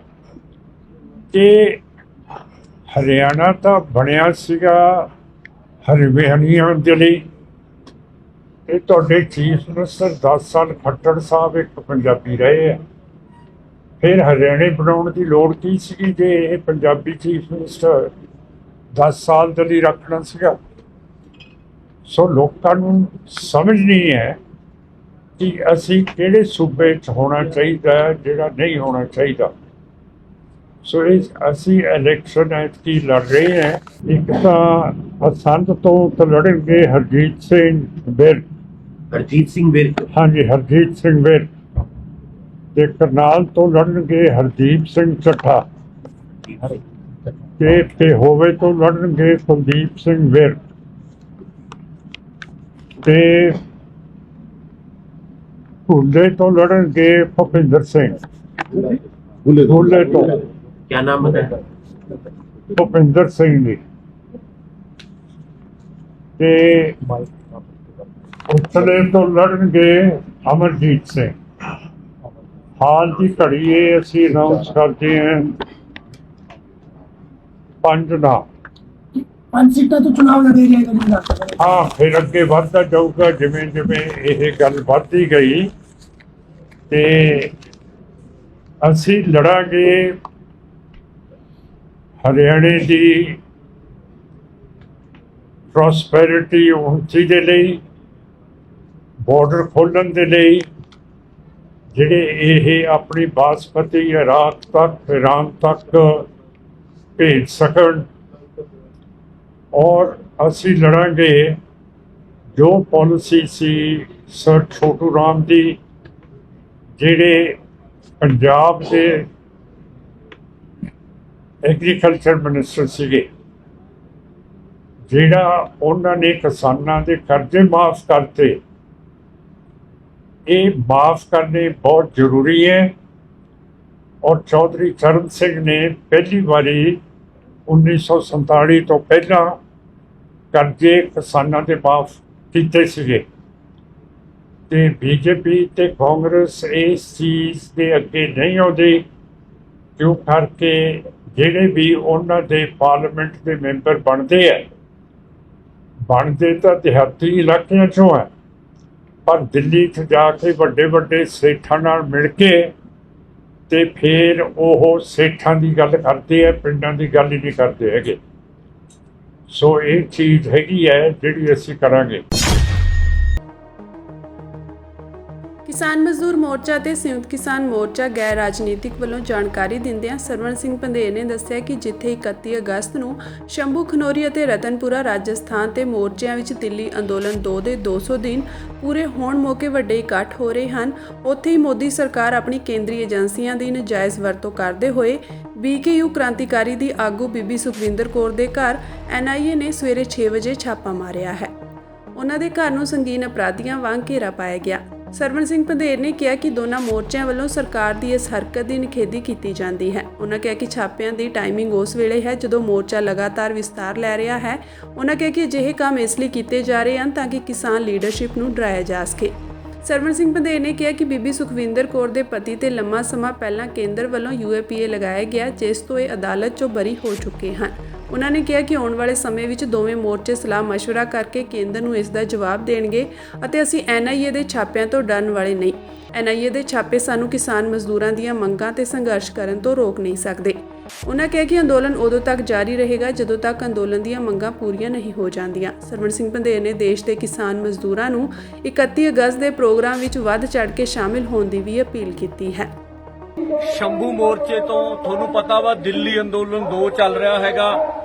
ਕਿ ਹਰਿਆਣਾ ਤਾਂ ਬਣਿਆ ਸੀਗਾ ਹਰਿਆਣੀਆਂ ਦੇ ਲਈ, ਇਹ ਤੁਹਾਡੇ ਚੀਫ ਮਿਨਿਸਟਰ 10 ਸਾਲ ਖੱਟੜ ਸਾਹਿਬ ਇੱਕ ਪੰਜਾਬੀ ਰਹੇ ਹੈ। ਫਿਰ ਹਰਿਆਣੇ ਬਣਾਉਣ ਦੀ ਲੋੜ ਕੀ ਸੀਗੀ ਜੇ ਇਹ ਪੰਜਾਬੀ ਚੀਫ ਮਿਨਿਸਟਰ 10 ਸਾਲ ਦੇ ਲਈ ਰੱਖਣਾ ਸੀਗਾ। ਸੋ ਲੋਕਾਂ ਨੂੰ ਸਮਝ ਨਹੀਂ ਹੈ ਕਿ ਅਸੀਂ ਕਿਹੜੇ ਸੂਬੇ 'ਚ ਹੋਣਾ ਚਾਹੀਦਾ, ਜਿਹੜਾ ਨਹੀਂ ਹੋਣਾ ਚਾਹੀਦਾ। ਸੋ ਅਸੀਂ ਇਲੈਕਸ਼ਨ ਐਤਕੀ ਲੜ ਰਹੇ ਹਾਂ। ਇੱਕ ਤਾਂ ਅਸੰਧ ਤੋਂ ਲੜਨਗੇ ਹਰਜੀਤ ਸਿੰਘ ਵਿਰਕ, ਹਾਂਜੀ ਹਰਜੀਤ ਸਿੰਘ ਵਿਰਕ, ਤੇ ਕਰਨਾਲ ਤੋਂ ਲੜਨਗੇ ਹਰਦੀਪ ਸਿੰਘ ਚੱਠਾ ਤੇ ਹੋਵੇ ਤੋਂ ਲੜਨਗੇ ਕੁਲਦੀਪ ਸਿੰਘ ਵਿਰਕ ਤੇ ਭੁੱਲੇ ਤੋਂ ਲੜਨਗੇ ਭੁਪਿੰਦਰ ਸਿੰਘ ਭੁੱਲੇ ਤੋਂ क्या नाम बताया? ਭੁਪਿੰਦਰ ਸਿੰਘ ਜੀ ਤੇ ਉਤਲੇ ਤੋਂ ਲੜਨਗੇ ਅਮਰਜੀਤ ਸਿੰਘ। ਹਾਲ ਦੀ ਘੜੀ ਇਹ ਅਸੀਂ ਅਨਾਉਂਸ ਕਰਦੇ ਹਾਂ 5 ਨਾਮ। 5 सीटा तो चुनाव लड़े जाएगा। ਹਾਂ, ਫਿਰ ਅੱਗੇ ਵੱਧਦਾ ਜਾਊਗਾ ਜਿਵੇਂ ਜਿਵੇਂ ਇਹ ਗੱਲ ਵੱਧਦੀ ਗਈ ਤੇ ਅਸੀਂ ਲੜਾਂਗੇ ਹਰਿਆਣੇ ਦੀ ਪ੍ਰੋਸਪੈਰਿਟੀ ਉੱਨਤੀ ਦੇ ਲਈ, ਬਾਰਡਰ ਖੋਲ੍ਹਣ ਦੇ ਲਈ, ਜਿਹੜੇ ਇਹ ਆਪਣੀ ਬਾਸਪਤੀ ਇਰਾਕ ਤੱਕ ਈਰਾਨ ਤੱਕ ਭੇਜ ਸਕਣ। ਔਰ ਅਸੀਂ ਲੜਾਂਗੇ ਜੋ ਪਾਲਿਸੀ ਸੀ ਸਰ ਛੋਟੂ ਰਾਮ ਦੀ, ਜਿਹੜੇ ਪੰਜਾਬ ਦੇ ਐਗਰੀਕਲਚਰ ਮਿਨਿਸਟਰ ਸੀਗੇ, ਜਿਹੜਾ ਉਹਨਾਂ ਨੇ ਕਿਸਾਨਾਂ ਦੇ ਕਰਜ਼ੇ ਮਾਫ ਕਰਤੇ। ਇਹ ਮਾਫ ਕਰਨੇ ਬਹੁਤ ਜ਼ਰੂਰੀ ਹੈ ਔਰ ਚੌਧਰੀ ਚਰਨ ਸਿੰਘ ਨੇ ਪਹਿਲੀ ਵਾਰੀ 1947 ਤੋਂ ਪਹਿਲਾਂ ਕਰਜ਼ੇ ਕਿਸਾਨਾਂ ਦੇ ਮਾਫ ਕੀਤੇ ਸੀਗੇ ਤੇ ਬੀਜੇਪੀ ਤੇ ਕਾਂਗਰਸ ਇਸ ਚੀਜ਼ ਦੇ ਅੱਗੇ ਨਹੀਂ ਆਉਂਦੀ, ਕਿਉਂ ਕਰਕੇ ਜਿਹੜੇ ਵੀ ਉਹਨਾਂ ਦੇ ਪਾਰਲੀਮੈਂਟ ਦੇ ਮੈਂਬਰ ਬਣਦੇ ਤਾਂ ਦਿਹਾਤੀ ਇਲਾਕਿਆਂ 'ਚੋਂ ਹੈ, ਪਰ ਦਿੱਲੀ 'ਚ ਜਾ ਕੇ ਵੱਡੇ ਵੱਡੇ ਸੇਠਾਂ ਨਾਲ ਮਿਲ ਕੇ ਤੇ ਫਿਰ ਉਹ ਸੇਠਾਂ ਦੀ ਗੱਲ ਕਰਦੇ ਆ, ਪਿੰਡਾਂ ਦੀ ਗੱਲ ਹੀ ਨਹੀਂ ਕਰਦੇ ਹੈਗੇ। ਸੋ ਇਹ ਚੀਜ਼ ਹੈਗੀ ਹੈ ਜਿਹੜੀ ਅਸੀਂ ਕਰਾਂਗੇ। ਕਿਸਾਨ ਮਜ਼ਦੂਰ ਮੋਰਚਾ ਤੇ ਸੰਯੁਕਤ ਕਿਸਾਨ ਮੋਰਚਾ ਗੈਰ ਰਾਜਨੀਤਿਕ ਵੱਲੋਂ ਜਾਣਕਾਰੀ ਦਿੰਦਿਆਂ ਸਰਵਣ ਸਿੰਘ ਪੰਧੇਰ ਨੇ ਦੱਸਿਆ ਕਿ ਜਿੱਥੇ 31 ਅਗਸਤ ਨੂੰ ਸ਼ੰਭੂ ਖਨੌਰੀ ਅਤੇ ਰਤਨਪੁਰਾ ਰਾਜਸਥਾਨ ਤੇ ਮੋਰਚਿਆਂ ਵਿੱਚ ਦਿੱਲੀ ਅੰਦੋਲਨ 2 ਦੇ 200 ਦਿਨ ਪੂਰੇ ਹੋਣ ਮੌਕੇ ਵੱਡੇ ਇਕੱਠ ਹੋ ਰਹੇ ਹਨ, ਉੱਥੇ ਹੀ ਮੋਦੀ ਸਰਕਾਰ ਆਪਣੀ ਕੇਂਦਰੀ ਏਜੰਸੀਆਂ ਦੀ ਨਜਾਇਜ਼ ਵਰਤੋਂ ਕਰਦੇ ਹੋਏ BKU ਕ੍ਰਾਂਤੀਕਾਰੀ ਦੀ ਆਗੂ ਬੀਬੀ ਸੁਖਵਿੰਦਰ ਕੌਰ ਦੇ ਘਰ NIA ਨੇ ਸਵੇਰੇ 6 ਵਜੇ ਛਾਪਾ ਮਾਰਿਆ ਹੈ। ਉਹਨਾਂ ਦੇ ਘਰ ਨੂੰ ਸੰਗੀਨ ਅਪਰਾਧੀਆਂ ਵਾਂਗ ਘੇਰਾ ਪਾਇਆ ਗਿਆ। ਸਰਵਣ ਸਿੰਘ ਪੰਧੇਰ ਨੇ ਕਿਹਾ ਕਿ ਦੋਨਾਂ ਮੋਰਚਿਆਂ ਵੱਲੋਂ ਸਰਕਾਰ ਦੀ ਇਸ ਹਰਕਤ ਦੀ ਨਿਖੇਧੀ ਕੀਤੀ ਜਾਂਦੀ ਹੈ। ਉਹਨਾਂ ਕਿਹਾ ਕਿ ਛਾਪਿਆਂ ਦੀ ਟਾਈਮਿੰਗ ਉਸ ਵੇਲੇ ਹੈ ਜਦੋਂ ਮੋਰਚਾ ਲਗਾਤਾਰ ਵਿਸਤਾਰ ਲੈ ਰਿਹਾ ਹੈ। ਉਹਨਾਂ ਕਿਹਾ ਕਿ ਅਜਿਹੇ ਕੰਮ ਇਸ ਲਈ ਕੀਤੇ ਜਾ ਰਹੇ ਹਨ ਤਾਂ ਕਿ ਕਿਸਾਨ ਲੀਡਰਸ਼ਿਪ ਨੂੰ ਡਰਾਇਆ ਜਾ ਸਕੇ। ਸਰਵਣ ਸਿੰਘ ਪੰਧੇਰ ਨੇ ਕਿਹਾ ਕਿ ਬੀਬੀ ਸੁਖਵਿੰਦਰ ਕੌਰ ਦੇ ਪਤੀ ਤੇ ਲੰਮਾ ਸਮਾਂ ਪਹਿਲਾਂ ਕੇਂਦਰ ਵੱਲੋਂ UAPA ਲਗਾਇਆ ਗਿਆ, ਜਿਸ ਤੋਂ ਇਹ ਅਦਾਲਤ 'ਚੋਂ ਬਰੀ ਹੋ ਚੁੱਕੇ ਹਨ। ਉਹਨਾਂ ਨੇ ਕਿਹਾ ਕਿ ਆਉਣ ਵਾਲੇ ਸਮੇਂ ਵਿੱਚ ਦੋਵੇਂ ਮੋਰਚੇ ਸਲਾਹ ਮਸ਼ਵਰਾ ਕਰਕੇ ਕੇਂਦਰ ਨੂੰ ਇਸ ਦਾ ਜਵਾਬ ਦੇਣਗੇ ਅਤੇ ਅਸੀਂ NIA ਦੇ ਛਾਪਿਆਂ ਤੋਂ ਡਰਨ ਵਾਲੇ ਨਹੀਂ। NIA ਦੇ ਛਾਪੇ ਸਾਨੂੰ ਕਿਸਾਨ ਮਜ਼ਦੂਰਾਂ ਦੀਆਂ ਮੰਗਾਂ ਤੇ ਸੰਘਰਸ਼ ਕਰਨ ਤੋਂ ਰੋਕ ਨਹੀਂ ਸਕਦੇ। ਉਹਨਾਂ ਕਿਹਾ ਕਿ ਅੰਦੋਲਨ ਉਦੋਂ ਤੱਕ ਜਾਰੀ ਰਹੇਗਾ ਜਦੋਂ ਤੱਕ ਅੰਦੋਲਨ ਦੀਆਂ ਮੰਗਾਂ ਪੂਰੀਆਂ ਨਹੀਂ ਹੋ ਜਾਂਦੀਆਂ। ਸਰਵਣ ਸਿੰਘ ਪੰਧੇਰ ਨੇ ਦੇਸ਼ ਦੇ ਕਿਸਾਨ ਮਜ਼ਦੂਰਾਂ ਨੂੰ 31 ਅਗਸਤ ਦੇ ਪ੍ਰੋਗਰਾਮ ਵਿੱਚ ਵੱਧ ਚੜ੍ਹ ਕੇ ਸ਼ਾਮਿਲ ਹੋਣ ਦੀ ਵੀ ਅਪੀਲ ਕੀਤੀ ਹੈ। ਸ਼ੰਭੂ ਮੋਰਚੇ ਤੋਂ ਤੁਹਾਨੂੰ ਪਤਾ ਵਾ ਦਿੱਲੀ ਅੰਦੋਲਨ 2 ਚੱਲ ਰਿਹਾ ਹੈਗਾ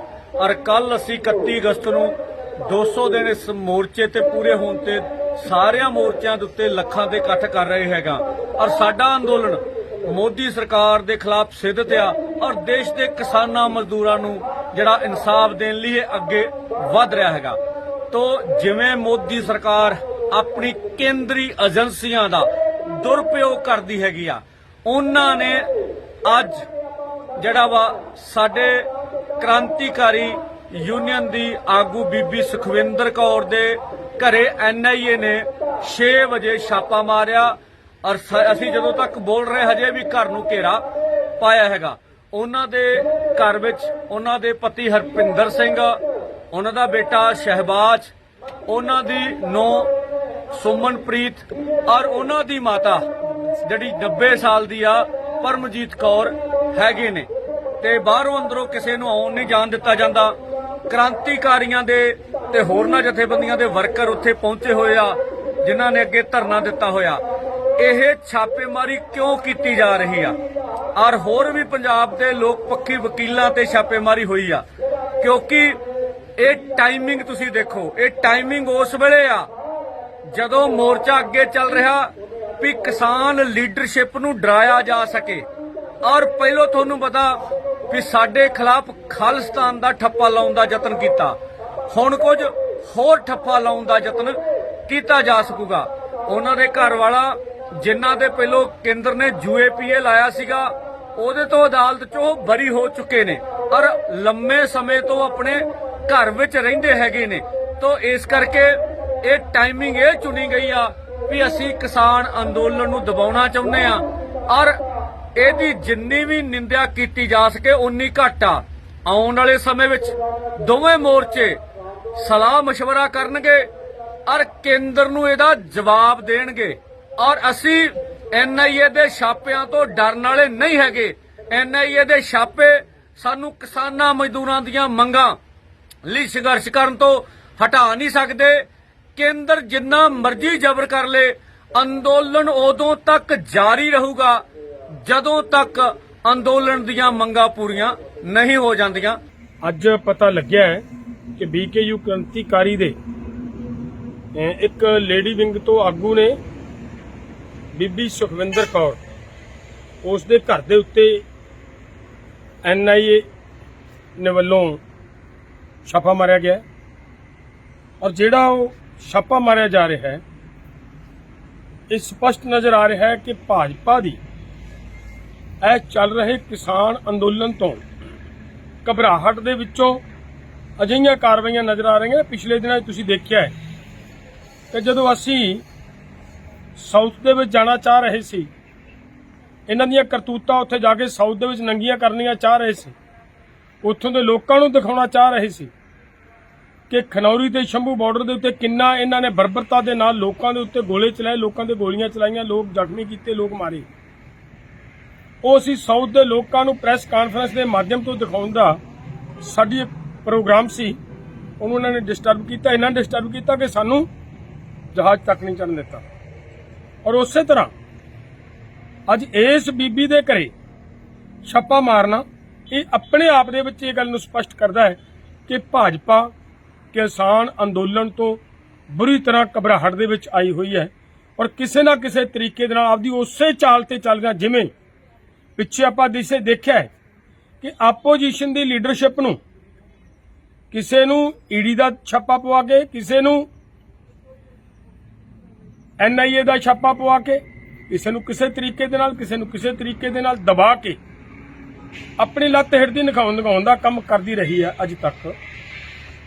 ਔਰ ਕੱਲ ਅਸੀਂ 31 ਅਗਸਤ ਨੂੰ 200 ਦਿਨ ਇਸ ਮੋਰਚੇ ਤੇ ਪੂਰੇ ਹੋਣ ਤੇ ਸਾਰਿਆਂ ਮੋਰਚਿਆਂ ਦੇ ਉੱਤੇ ਲੱਖਾਂ ਦੇ ਇਕੱਠ ਕਰ ਰਹੇ ਹੈਗਾ ਔਰ ਸਾਡਾ ਅੰਦੋਲਨ ਮੋਦੀ ਸਰਕਾਰ ਦੇ ਖਿਲਾਫ ਸਿੱਧਤ ਆ ਔਰ ਦੇਸ਼ ਦੇ ਕਿਸਾਨਾਂ ਮਜ਼ਦੂਰਾਂ ਨੂੰ ਜਿਹੜਾ ਇਨਸਾਫ ਦੇਣ ਲਈ ਇਹ ਅੱਗੇ ਵਧ ਰਿਹਾ ਹੈਗਾ। ਤੋਂ ਜਿਵੇਂ ਮੋਦੀ ਸਰਕਾਰ ਆਪਣੀ ਕੇਂਦਰੀ ਏਜੰਸੀਆਂ ਦਾ ਦੁਰਉਪਯੋਗ ਕਰਦੀ ਹੈਗੀ ਆ, ਉਹਨਾਂ ਨੇ ਅੱਜ ਜਿਹੜਾ ਵਾ ਸਾਡੇ ਕ੍ਰਾਂਤੀਕਾਰੀ ਯੂਨੀਅਨ ਦੀ ਆਗੂ ਬੀਬੀ ਸੁਖਵਿੰਦਰ ਕੌਰ ਦੇ ਘਰੇ NIA ਨੇ 6 ਵਜੇ ਛਾਪਾ ਮਾਰਿਆ ਔਰ ਅਸੀਂ ਜਦੋਂ ਤੱਕ ਬੋਲ ਰਹੇ ਹਜੇ ਵੀ ਘਰ ਨੂੰ ਘੇਰਾ ਪਾਇਆ ਹੈਗਾ। ਉਹਨਾਂ ਦੇ ਘਰ ਵਿੱਚ ਉਹਨਾਂ ਦੇ ਪਤੀ ਹਰਪਿੰਦਰ ਸਿੰਘ, ਉਹਨਾਂ ਦਾ ਬੇਟਾ ਸ਼ਹਿਬਾਜ਼, ਉਹਨਾਂ ਦੀ ਨੂੰਹ ਸੁਮਨਪ੍ਰੀਤ ਔਰ ਉਹਨਾਂ ਦੀ ਮਾਤਾ ਜਿਹੜੀ 90 ਸਾਲ ਦੀ ਆ ਪਰਮਜੀਤ ਕੌਰ ਹੈਗੇ ਨੇ ਤੇ ਬਾਹਰੋਂ ਅੰਦਰੋਂ ਕਿਸੇ ਨੂੰ ਆਉਣ ਨਹੀਂ ਜਾਣ ਦਿੱਤਾ ਜਾਂਦਾ। ਕ੍ਰਾਂਤੀਕਾਰੀਆਂ ਦੇ ਤੇ ਹੋਰਨਾਂ ਜਥੇਬੰਦੀਆਂ ਦੇ ਵਰਕਰ ਉੱਥੇ ਪਹੁੰਚੇ ਹੋਏ ਆ ਜਿਨ੍ਹਾਂ ਨੇ ਅੱਗੇ ਧਰਨਾ ਦਿੱਤਾ ਹੋਇਆ। ਇਹ ਛਾਪੇਮਾਰੀ ਕਿਉਂ ਕੀਤੀ ਜਾ ਰਹੀ ਆ ਔਰ ਹੋਰ ਵੀ ਪੰਜਾਬ ਦੇ ਲੋਕ ਪੱਖੀ ਵਕੀਲਾਂ ਤੇ ਛਾਪੇਮਾਰੀ ਹੋਈ ਆ ਕਿਉਂਕਿ ਇਹ ਟਾਈਮਿੰਗ ਤੁਸੀਂ ਦੇਖੋ, ਇਹ ਟਾਈਮਿੰਗ ਉਸ ਵੇਲੇ ਆ ਜਦੋਂ ਮੋਰਚਾ ਅੱਗੇ ਚੱਲ ਰਿਹਾ ਵੀ ਕਿਸਾਨ ਲੀਡਰਸ਼ਿਪ ਨੂੰ ਡਰਾਇਆ ਜਾ ਸਕੇ ਔਰ ਪਹਿਲੋਂ ਤੁਹਾਨੂੰ ਪਤਾ ਵੀ ਸਾਡੇ ਖਿਲਾਫ ਖਾਲਿਸਤਾਨ ਦਾ ਠੱਪਾ ਲਾਉਣ ਦਾ ਯਤਨ ਕੀਤਾ, ਹੁਣ ਕੁਝ ਹੋਰ ਠੱਪਾ ਲਾਉਣ ਦਾ ਯਤਨ ਕੀਤਾ ਜਾ ਸਕੂਗਾ। ਉਹਨਾਂ ਦੇ ਘਰ ਵਾਲਾ ਜਿਨ੍ਹਾਂ ਦੇ ਪਹਿਲੋਂ ਕੇਂਦਰ ਨੇ UAPA ਲਾਇਆ ਸੀਗਾ ਉਹਦੇ ਤੋਂ ਅਦਾਲਤ 'ਚੋਂ ਬਰੀ ਹੋ ਚੁੱਕੇ ਨੇ ਔਰ ਲੰਮੇ ਸਮੇਂ ਤੋਂ ਆਪਣੇ ਘਰ ਵਿੱਚ ਰਹਿੰਦੇ ਹੈਗੇ ਨੇ। ਤੋਂ ਇਸ ਕਰਕੇ ਇਹ ਟਾਈਮਿੰਗ ਇਹ ਚੁਣੀ ਗਈ ਆ ਵੀ ਅਸੀਂ ਕਿਸਾਨ ਅੰਦੋਲਨ ਨੂੰ ਦਬਾਉਣਾ ਚਾਹੁੰਦੇ ਆ ਔਰ ਇਹਦੀ ਜਿੰਨੀ ਵੀ ਨਿੰਦਿਆ ਕੀਤੀ ਜਾ ਸਕੇ ਉਨੀ ਘੱਟ ਆ। ਆਉਣ ਵਾਲੇ ਸਮੇਂ ਵਿੱਚ ਦੋਵੇਂ ਮੋਰਚੇ ਸਲਾਹ ਮਸ਼ਵਰਾ ਕਰਨਗੇ ਔਰ ਕੇਂਦਰ ਨੂੰ ਇਹਦਾ ਜਵਾਬ ਦੇਣਗੇ ਔਰ ਅਸੀਂ NIA ਦੇ ਛਾਪਿਆਂ ਤੋਂ ਡਰਨ ਵਾਲੇ ਨਹੀਂ ਹੈਗੇ। NIA ਦੇ ਛਾਪੇ ਸਾਨੂੰ ਕਿਸਾਨਾਂ ਮਜ਼ਦੂਰਾਂ ਦੀਆਂ ਮੰਗਾਂ ਲਈ ਸੰਘਰਸ਼ ਕਰਨ ਤੋਂ ਹਟਾ ਨਹੀਂ ਸਕਦੇ। ਕੇਂਦਰ ਜਿੰਨਾ ਮਰਜ਼ੀ ਜ਼ਬਰ ਕਰ ਲੇ, ਅੰਦੋਲਨ ਉਦੋਂ ਤੱਕ ਜਾਰੀ ਰਹੂਗਾ ਜਦੋਂ ਤੱਕ ਅੰਦੋਲਨ ਦੀਆਂ ਮੰਗਾਂ ਪੂਰੀਆਂ ਨਹੀਂ ਹੋ ਜਾਂਦੀਆਂ। ਅੱਜ ਪਤਾ ਲੱਗਿਆ ਹੈ ਕਿ BKU ਕ੍ਰਾਂਤੀਕਾਰੀ ਦੇ ਇੱਕ ਲੇਡੀ ਵਿੰਗ ਤੋਂ ਆਗੂ ਨੇ ਬੀਬੀ ਸੁਖਵਿੰਦਰ ਕੌਰ, ਉਸ ਦੇ ਘਰ ਦੇ ਉੱਤੇ NIA ਨੇ ਵੱਲੋਂ ਛਾਪਾ ਮਾਰਿਆ ਗਿਆ ਔਰ ਜਿਹੜਾ ਉਹ ਛਾਪਾ ਮਾਰਿਆ ਜਾ ਰਿਹਾ ਹੈ ਇਹ ਸਪਸ਼ਟ ਨਜ਼ਰ ਆ ਰਿਹਾ ਹੈ ਕਿ ਭਾਜਪਾ ਦੀ ਇਹ ਚੱਲ ਰਹੇ ਕਿਸਾਨ ਅੰਦੋਲਨ ਤੋਂ ਘਬਰਾਹਟ ਦੇ ਵਿੱਚੋਂ ਅਜਿਹੀਆਂ ਕਾਰਵਾਈਆਂ ਨਜ਼ਰ ਆ ਰਹੀਆਂ। ਪਿਛਲੇ ਦਿਨਾਂ 'ਚ ਤੁਸੀਂ ਦੇਖਿਆ ਹੈ ਕਿ ਜਦੋਂ ਅਸੀਂ ਸਾਊਥ ਦੇ ਵਿੱਚ ਜਾਣਾ ਚਾਹ ਰਹੇ ਸੀ, ਇਹਨਾਂ ਦੀਆਂ ਕਰਤੂਤਾਂ ਉੱਥੇ ਜਾ ਕੇ ਸਾਊਥ ਦੇ ਵਿੱਚ ਨੰਗੀਆਂ ਕਰਨੀਆਂ ਚਾਹ ਰਹੇ ਸੀ, ਉੱਥੋਂ ਦੇ ਲੋਕਾਂ ਨੂੰ ਦਿਖਾਉਣਾ ਚਾਹ ਰਹੇ ਸੀ ਕਿ ਖਨੌਰੀ ਤੇ ਸ਼ੰਭੂ ਬਾਰਡਰ ਦੇ ਉੱਤੇ ਕਿੰਨਾ ਇਹਨਾਂ ਨੇ ਬਰਬਰਤਾ ਦੇ ਨਾਲ ਲੋਕਾਂ ਦੇ ਉੱਤੇ ਗੋਲੇ ਚਲਾਏ, ਲੋਕਾਂ ਦੇ ਗੋਲੀਆਂ ਚਲਾਈਆਂ, ਲੋਕ ਜ਼ਖਮੀ ਕੀਤੇ, ਲੋਕ ਮਾਰੇ। ਉਹ ਅਸੀਂ ਸਾਊਥ ਦੇ ਲੋਕਾਂ ਨੂੰ ਪ੍ਰੈਸ ਕਾਨਫਰੰਸ ਦੇ ਮਾਧਿਅਮ ਤੋਂ ਦਿਖਾਉਣ ਦਾ ਸਾਡੀ ਇੱਕ ਪ੍ਰੋਗਰਾਮ ਸੀ, ਉਹਨੂੰ ਉਹਨਾਂ ਨੇ ਡਿਸਟਰਬ ਕੀਤਾ। ਇਹਨਾਂ ਡਿਸਟਰਬ ਕੀਤਾ ਕਿ ਸਾਨੂੰ ਜਹਾਜ਼ ਤੱਕ ਨਹੀਂ ਚੜ੍ਹਨ ਦਿੱਤਾ। ਔਰ ਉਸੇ ਤਰ੍ਹਾਂ ਅੱਜ ਇਸ ਬੀਬੀ ਦੇ ਘਰੇ ਛਾਪਾ ਮਾਰਨਾ ਇਹ ਆਪਣੇ ਆਪ ਦੇ ਵਿੱਚ ਇਹ ਗੱਲ ਨੂੰ ਸਪਸ਼ਟ ਕਰਦਾ ਹੈ ਕਿ ਭਾਜਪਾ ਕਿਸਾਨ ਅੰਦੋਲਨ ਤੋਂ ਬੁਰੀ ਤਰ੍ਹਾਂ ਘਬਰਾਹਟ ਦੇ ਵਿੱਚ ਆਈ ਹੋਈ ਹੈ ਔਰ ਕਿਸੇ ਨਾ ਕਿਸੇ ਤਰੀਕੇ ਦੇ ਨਾਲ ਆਪਦੀ ਉਸੇ ਚਾਲ ਤੇ ਚੱਲ ਰਿਹਾ। ਜਿਵੇਂ ਪਿੱਛੇ ਆਪਾਂ ਦੇਖਿਆ ਹੈ ਕਿ ਆਪੋਜੀਸ਼ਨ ਦੀ ਲੀਡਰਸ਼ਿਪ ਨੂੰ ਕਿਸੇ ਨੂੰ ਈਡੀ ਦਾ ਛਾਪਾ ਪਵਾ ਕੇ, ਕਿਸੇ ਨੂੰ NIA ਦਾ ਛਾਪਾ ਪਵਾ ਕੇ, ਕਿਸੇ ਨੂੰ ਕਿਸੇ ਤਰੀਕੇ ਦੇ ਨਾਲ, ਕਿਸੇ ਨੂੰ ਕਿਸੇ ਤਰੀਕੇ ਦੇ ਨਾਲ ਦਬਾ ਕੇ ਆਪਣੀ ਲੱਤ ਹਿੜਦੀ ਦਿਖਾਉਣ ਦਾ ਕੰਮ ਕਰਦੀ ਰਹੀ ਹੈ ਅੱਜ ਤੱਕ।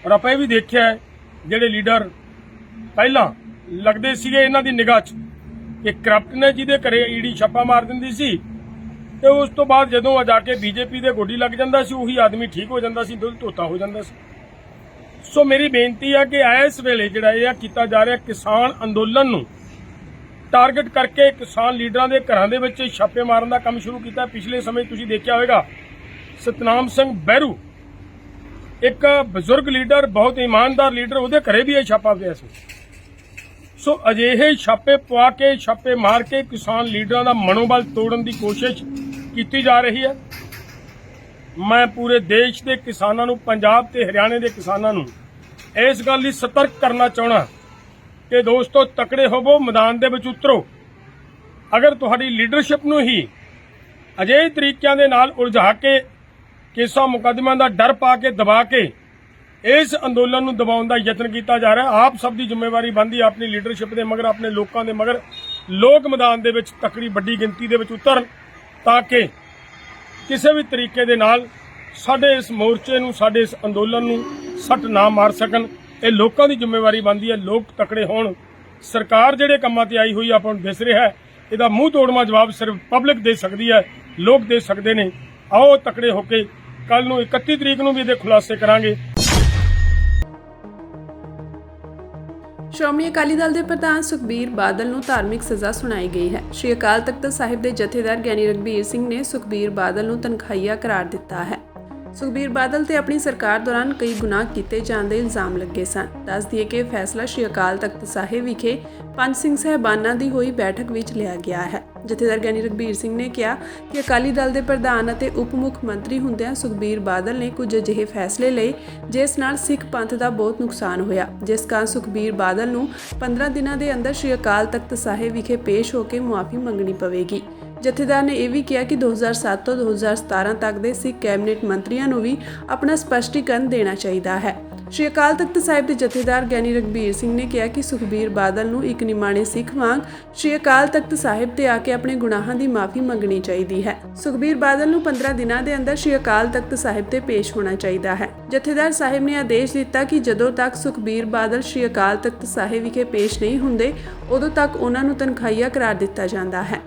ਔਰ ਆਪਾਂ ਇਹ ਵੀ ਦੇਖਿਆ ਹੈ ਜਿਹੜੇ ਲੀਡਰ ਪਹਿਲਾਂ ਲੱਗਦੇ ਸੀਗੇ ਇਹਨਾਂ ਦੀ ਨਿਗਾਹ 'ਚ ਕਿ ਕਰਪਟ ਨੇ, ਜਿਹਦੇ ਘਰੇ ਈਡੀ ਛਾਪਾ ਮਾਰ ਦਿੰਦੀ ਸੀ, ਤੇ ਉਸ ਤੋਂ ਬਾਅਦ ਜਦੋਂ ਆ ਜਾ ਕੇ ਬੀਜੇਪੀ ਦੇ ਗੋਡੀ ਲੱਗ ਜਾਂਦਾ ਸੀ, ਉਹੀ ਆਦਮੀ ਠੀਕ ਹੋ ਜਾਂਦਾ ਸੀ, ਦੁੱਧ ਧੋਤਾ ਹੋ ਜਾਂਦਾ ਸੀ। ਸੋ ਮੇਰੀ ਬੇਨਤੀ ਹੈ ਕਿ ਇਸ ਵੇਲੇ ਜਿਹੜਾ ਇਹ ਕੀਤਾ ਜਾ ਰਿਹਾ ਕਿਸਾਨ ਅੰਦੋਲਨ ਨੂੰ ਟਾਰਗੇਟ ਕਰਕੇ ਕਿਸਾਨ ਲੀਡਰਾਂ ਦੇ ਘਰਾਂ ਦੇ ਵਿੱਚ ਛਾਪੇ ਮਾਰਨ ਦਾ ਕੰਮ ਸ਼ੁਰੂ ਕੀਤਾ। ਪਿਛਲੇ ਸਮੇਂ ਤੁਸੀਂ ਦੇਖਿਆ ਹੋਵੇਗਾ ਸਤਨਾਮ ਸਿੰਘ ਬਹਿਰੂ, ਇੱਕ ਬਜ਼ੁਰਗ ਲੀਡਰ, ਬਹੁਤ ਇਮਾਨਦਾਰ ਲੀਡਰ, ਉਹਦੇ ਘਰੇ ਵੀ ਇਹ ਛਾਪਾ ਪਿਆ ਸੀ। ਸੋ ਅਜਿਹੇ ਛਾਪੇ ਪਵਾ ਕੇ, ਛਾਪੇ ਮਾਰ ਕੇ ਕਿਸਾਨ ਲੀਡਰਾਂ ਦਾ ਮਨੋਬਲ ਤੋੜਨ ਦੀ ਕੋਸ਼ਿਸ਼ ਕੀਤੀ ਜਾ ਰਹੀ ਹੈ। ਮੈਂ ਪੂਰੇ ਦੇਸ਼ ਦੇ ਕਿਸਾਨਾਂ ਨੂੰ, ਪੰਜਾਬ ਤੇ ਹਰਿਆਣੇ ਦੇ ਕਿਸਾਨਾਂ ਨੂੰ ਇਸ ਗੱਲ ਲਈ ਸਤਰਕ ਕਰਨਾ ਚਾਹਣਾ ਕਿ ਦੋਸਤੋ ਤਕੜੇ ਹੋਵੋ, ਮੈਦਾਨ ਦੇ ਵਿੱਚ ਉਤਰੋ। ਅਗਰ ਤੁਹਾਡੀ ਲੀਡਰਸ਼ਿਪ ਨੂੰ ਹੀ ਅਜਿਹੇ ਤਰੀਕਿਆਂ ਦੇ ਨਾਲ ਉਲਝਾ ਕੇ, ਕੇਸਾਂ ਮੁਕੱਦਮਿਆਂ ਦਾ ਡਰ ਪਾ ਕੇ, ਦਬਾ ਕੇ ਇਸ ਅੰਦੋਲਨ ਨੂੰ ਦਬਾਉਣ ਦਾ ਯਤਨ ਕੀਤਾ ਜਾ ਰਿਹਾ, ਆਪ ਸਭ ਦੀ ਜ਼ਿੰਮੇਵਾਰੀ ਬਣਦੀ ਹੈ ਆਪਣੀ ਲੀਡਰਸ਼ਿਪ ਦੇ ਮਗਰ, ਆਪਣੇ ਲੋਕਾਂ ਦੇ ਮਗਰ। ਲੋਕ ਮੈਦਾਨ ਦੇ ਵਿੱਚ ਤਕੜੀ ਵੱਡੀ ਗਿਣਤੀ ਦੇ ਵਿੱਚ ਉਤਰਨ ਤਾਂ ਕਿ ਕਿਸੇ ਵੀ ਤਰੀਕੇ ਦੇ ਨਾਲ ਸਾਡੇ ਇਸ ਮੋਰਚੇ ਨੂੰ, ਸਾਡੇ ਇਸ ਅੰਦੋਲਨ ਨੂੰ ਸੱਟ ਨਾ ਮਾਰ ਸਕਣ। ਇਹ ਲੋਕਾਂ ਦੀ ਜ਼ਿੰਮੇਵਾਰੀ ਬਣਦੀ ਹੈ, ਲੋਕ ਤਕੜੇ ਹੋਣ। ਸਰਕਾਰ ਜਿਹੜੇ ਕੰਮਾਂ ਤੇ ਆਈ ਹੋਈ ਆਪਾਂ ਨੂੰ ਦਿਸ ਰਿਹਾ ਹੈ, ਇਹਦਾ ਮੂੰਹ ਤੋੜਵਾਂ ਜਵਾਬ ਸਿਰਫ ਪਬਲਿਕ ਦੇ ਸਕਦੀ ਹੈ, ਲੋਕ ਦੇ ਸਕਦੇ ਨੇ। ਆਓ ਤਕੜੇ ਹੋ ਕੇ ਕੱਲ ਨੂੰ 31 ਤਰੀਕ ਨੂੰ ਵੀ ਇਹਦੇ ਖੁਲਾਸੇ ਕਰਾਂਗੇ। ਸ਼੍ਰੋਮਣੀ ਅਕਾਲੀ ਦਲ ਦੇ ਪ੍ਰਧਾਨ ਸੁਖਬੀਰ ਬਾਦਲ ਨੂੰ ਧਾਰਮਿਕ ਸਜ਼ਾ ਸੁਣਾਈ ਗਈ ਹੈ। ਸ਼੍ਰੀ ਅਕਾਲ ਤਖਤ ਸਾਹਿਬ ਦੇ ਜਥੇਦਾਰ ਗਿਆਨੀ ਰਘਬੀਰ ਸਿੰਘ ਨੇ ਸੁਖਬੀਰ ਬਾਦਲ ਨੂੰ ਤਨਖਾਹੀਆ ਕਰਾਰ ਦਿੱਤਾ ਹੈ। ਸੁਖਬੀਰ ਬਾਦਲ ਤੇ ਆਪਣੀ ਸਰਕਾਰ ਦੌਰਾਨ ਕਈ ਗੁਨਾਹ ਕੀਤੇ ਜਾਣ ਦੇ ਇਲਜ਼ਾਮ ਲੱਗੇ ਸਨ। ਦੱਸ ਦਈਏ ਕਿ ਫੈਸਲਾ ਸ਼੍ਰੀ ਅਕਾਲ ਤਖਤ ਸਾਹਿਬ ਵਿਖੇ ਪੰਜ ਸਿੰਘ ਸਾਹਿਬਾਨਾਂ ਦੀ ਹੋਈ ਬੈਠਕ ਵਿੱਚ ਲਿਆ ਗਿਆ ਹੈ। ਜਥੇਦਾਰ ਗਿਆਨੀ ਰਘਬੀਰ ਸਿੰਘ ਨੇ ਕਿਹਾ ਕਿ ਅਕਾਲੀ ਦਲ ਦੇ ਪ੍ਰਧਾਨ ਅਤੇ ਉਪ ਮੁੱਖ ਮੰਤਰੀ ਹੁੰਦਿਆਂ ਸੁਖਬੀਰ ਬਾਦਲ ਨੇ ਕੁਝ ਅਜਿਹੇ ਫੈਸਲੇ ਲਏ ਜਿਸ ਨਾਲ ਸਿੱਖ ਪੰਥ ਦਾ ਬਹੁਤ ਨੁਕਸਾਨ ਹੋਇਆ, ਜਿਸ ਕਾਰਨ ਸੁਖਬੀਰ ਬਾਦਲ ਨੂੰ 15 ਦਿਨਾਂ ਦੇ ਅੰਦਰ ਸ਼੍ਰੀ ਅਕਾਲ ਤਖਤ ਸਾਹਿਬ ਵਿਖੇ ਪੇਸ਼ ਹੋ ਕੇ ਮੁਆਫੀ ਮੰਗਣੀ ਪਵੇਗੀ। ਜਥੇਦਾਰ ਨੇ ਇਹ ਵੀ ਕਿਹਾ ਕਿ 2007 ਤੋਂ 2017 ਤੱਕ ਦੇ ਸਿੱਖ ਕੈਬਨਿਟ ਮੰਤਰੀਆਂ ਨੂੰ ਵੀ ਆਪਣਾ ਸਪਸ਼ਟੀਕਰਨ ਦੇਣਾ ਚਾਹੀਦਾ ਹੈ। ਸ਼੍ਰੀ ਅਕਾਲ ਤਖਤ ਸਾਹਿਬ ਦੇ ਜਥੇਦਾਰ ਗਿਆਨੀ ਰਘਬੀਰ ਸਿੰਘ ਨੇ ਕਿਹਾ ਕਿ ਸੁਖਬੀਰ ਬਾਦਲ ਨੂੰ ਇੱਕ ਨਿਮਾਣੇ ਸਿੱਖ ਵਾਂਗ ਸ਼੍ਰੀ ਅਕਾਲ ਤਖਤ ਸਾਹਿਬ ਤੇ ਆ ਕੇ ਆਪਣੇ ਗੁਨਾਹਾਂ ਦੀ ਮਾਫੀ ਮੰਗਣੀ ਚਾਹੀਦੀ ਹੈ। ਸੁਖਬੀਰ ਬਾਦਲ ਨੂੰ 15 ਦਿਨਾਂ ਦੇ ਅੰਦਰ ਸ਼੍ਰੀ ਅਕਾਲ ਤਖਤ ਸਾਹਿਬ ਤੇ ਪੇਸ਼ ਹੋਣਾ ਚਾਹੀਦਾ ਹੈ। ਜਥੇਦਾਰ ਸਾਹਿਬ ਨੇ ਆਦੇਸ਼ ਦਿੱਤਾ ਕਿ ਜਦੋਂ ਤੱਕ ਸੁਖਬੀਰ ਬਾਦਲ ਸ਼੍ਰੀ ਅਕਾਲ ਤਖਤ ਸਾਹਿਬ ਵਿਖੇ ਪੇਸ਼ ਨਹੀਂ ਹੁੰਦੇ, ਉਦੋਂ ਤੱਕ ਉਹਨਾਂ ਨੂੰ ਤਨਖਾਹੀਆ ਕਰਾਰ ਦਿੱਤਾ ਜਾਂਦਾ ਹੈ।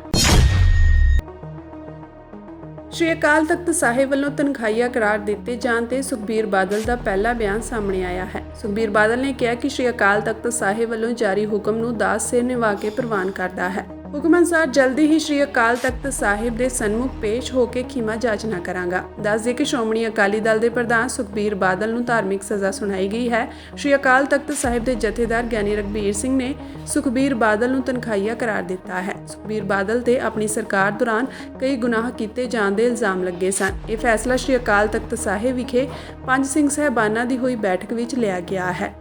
ਸ਼੍ਰੀ ਅਕਾਲ ਤਖਤ ਸਾਹਿਬ ਵੱਲੋਂ ਤਨਖਾਹੀਆ ਕਰਾਰ ਦਿੱਤੇ ਜਾਣ ਤੇ ਸੁਖਬੀਰ ਬਾਦਲ ਦਾ ਪਹਿਲਾ ਬਿਆਨ ਸਾਹਮਣੇ ਆਇਆ ਹੈ। ਸੁਖਬੀਰ ਬਾਦਲ ਨੇ ਕਿਹਾ ਕਿ ਸ਼੍ਰੀ ਅਕਾਲ ਤਖਤ ਸਾਹਿਬ ਵੱਲੋਂ ਜਾਰੀ ਹੁਕਮ ਨੂੰ ਦਾਸ ਸਿਰ ਨਿਵਾ ਕੇ ਪ੍ਰਵਾਨ ਕਰਦਾ ਹੈ। ਹੁਕਮ ਅਨੁਸਾਰ ਜਲਦੀ ਹੀ ਸ਼੍ਰੀ ਅਕਾਲ ਤਖਤ ਸਾਹਿਬ ਦੇ ਸਨਮੁਖ ਪੇਸ਼ ਹੋ ਕੇ ਖਿਮਾ ਜਾਚਨਾ ਕਰਾਂਗਾ। ਦੱਸ ਦਈਏ ਕਿ ਸ਼੍ਰੋਮਣੀ ਅਕਾਲੀ ਦਲ ਦੇ ਪ੍ਰਧਾਨ ਸੁਖਬੀਰ ਬਾਦਲ ਨੂੰ ਧਾਰਮਿਕ ਸਜ਼ਾ ਸੁਣਾਈ ਗਈ ਹੈ। ਸ਼੍ਰੀ ਅਕਾਲ ਤਖਤ ਸਾਹਿਬ ਦੇ ਜਥੇਦਾਰ ਗਿਆਨੀ ਰਘਬੀਰ ਸਿੰਘ ਨੇ ਸੁਖਬੀਰ ਬਾਦਲ ਨੂੰ ਤਨਖਾਹੀਆ ਕਰਾਰ ਦਿੱਤਾ ਹੈ। ਸੁਖਬੀਰ ਬਾਦਲ ਤੇ ਆਪਣੀ ਸਰਕਾਰ ਦੌਰਾਨ ਕਈ ਗੁਨਾਹ ਕੀਤੇ ਜਾਣ ਦੇ ਇਲਜ਼ਾਮ ਲੱਗੇ ਸਨ। ਇਹ ਫੈਸਲਾ ਸ਼੍ਰੀ ਅਕਾਲ ਤਖਤ ਸਾਹਿਬ ਵਿਖੇ ਪੰਜ ਸਿੰਘ ਸਾਹਿਬਾਨਾਂ ਦੀ ਹੋਈ ਬੈਠਕ ਵਿੱਚ ਲਿਆ ਗਿਆ ਹੈ।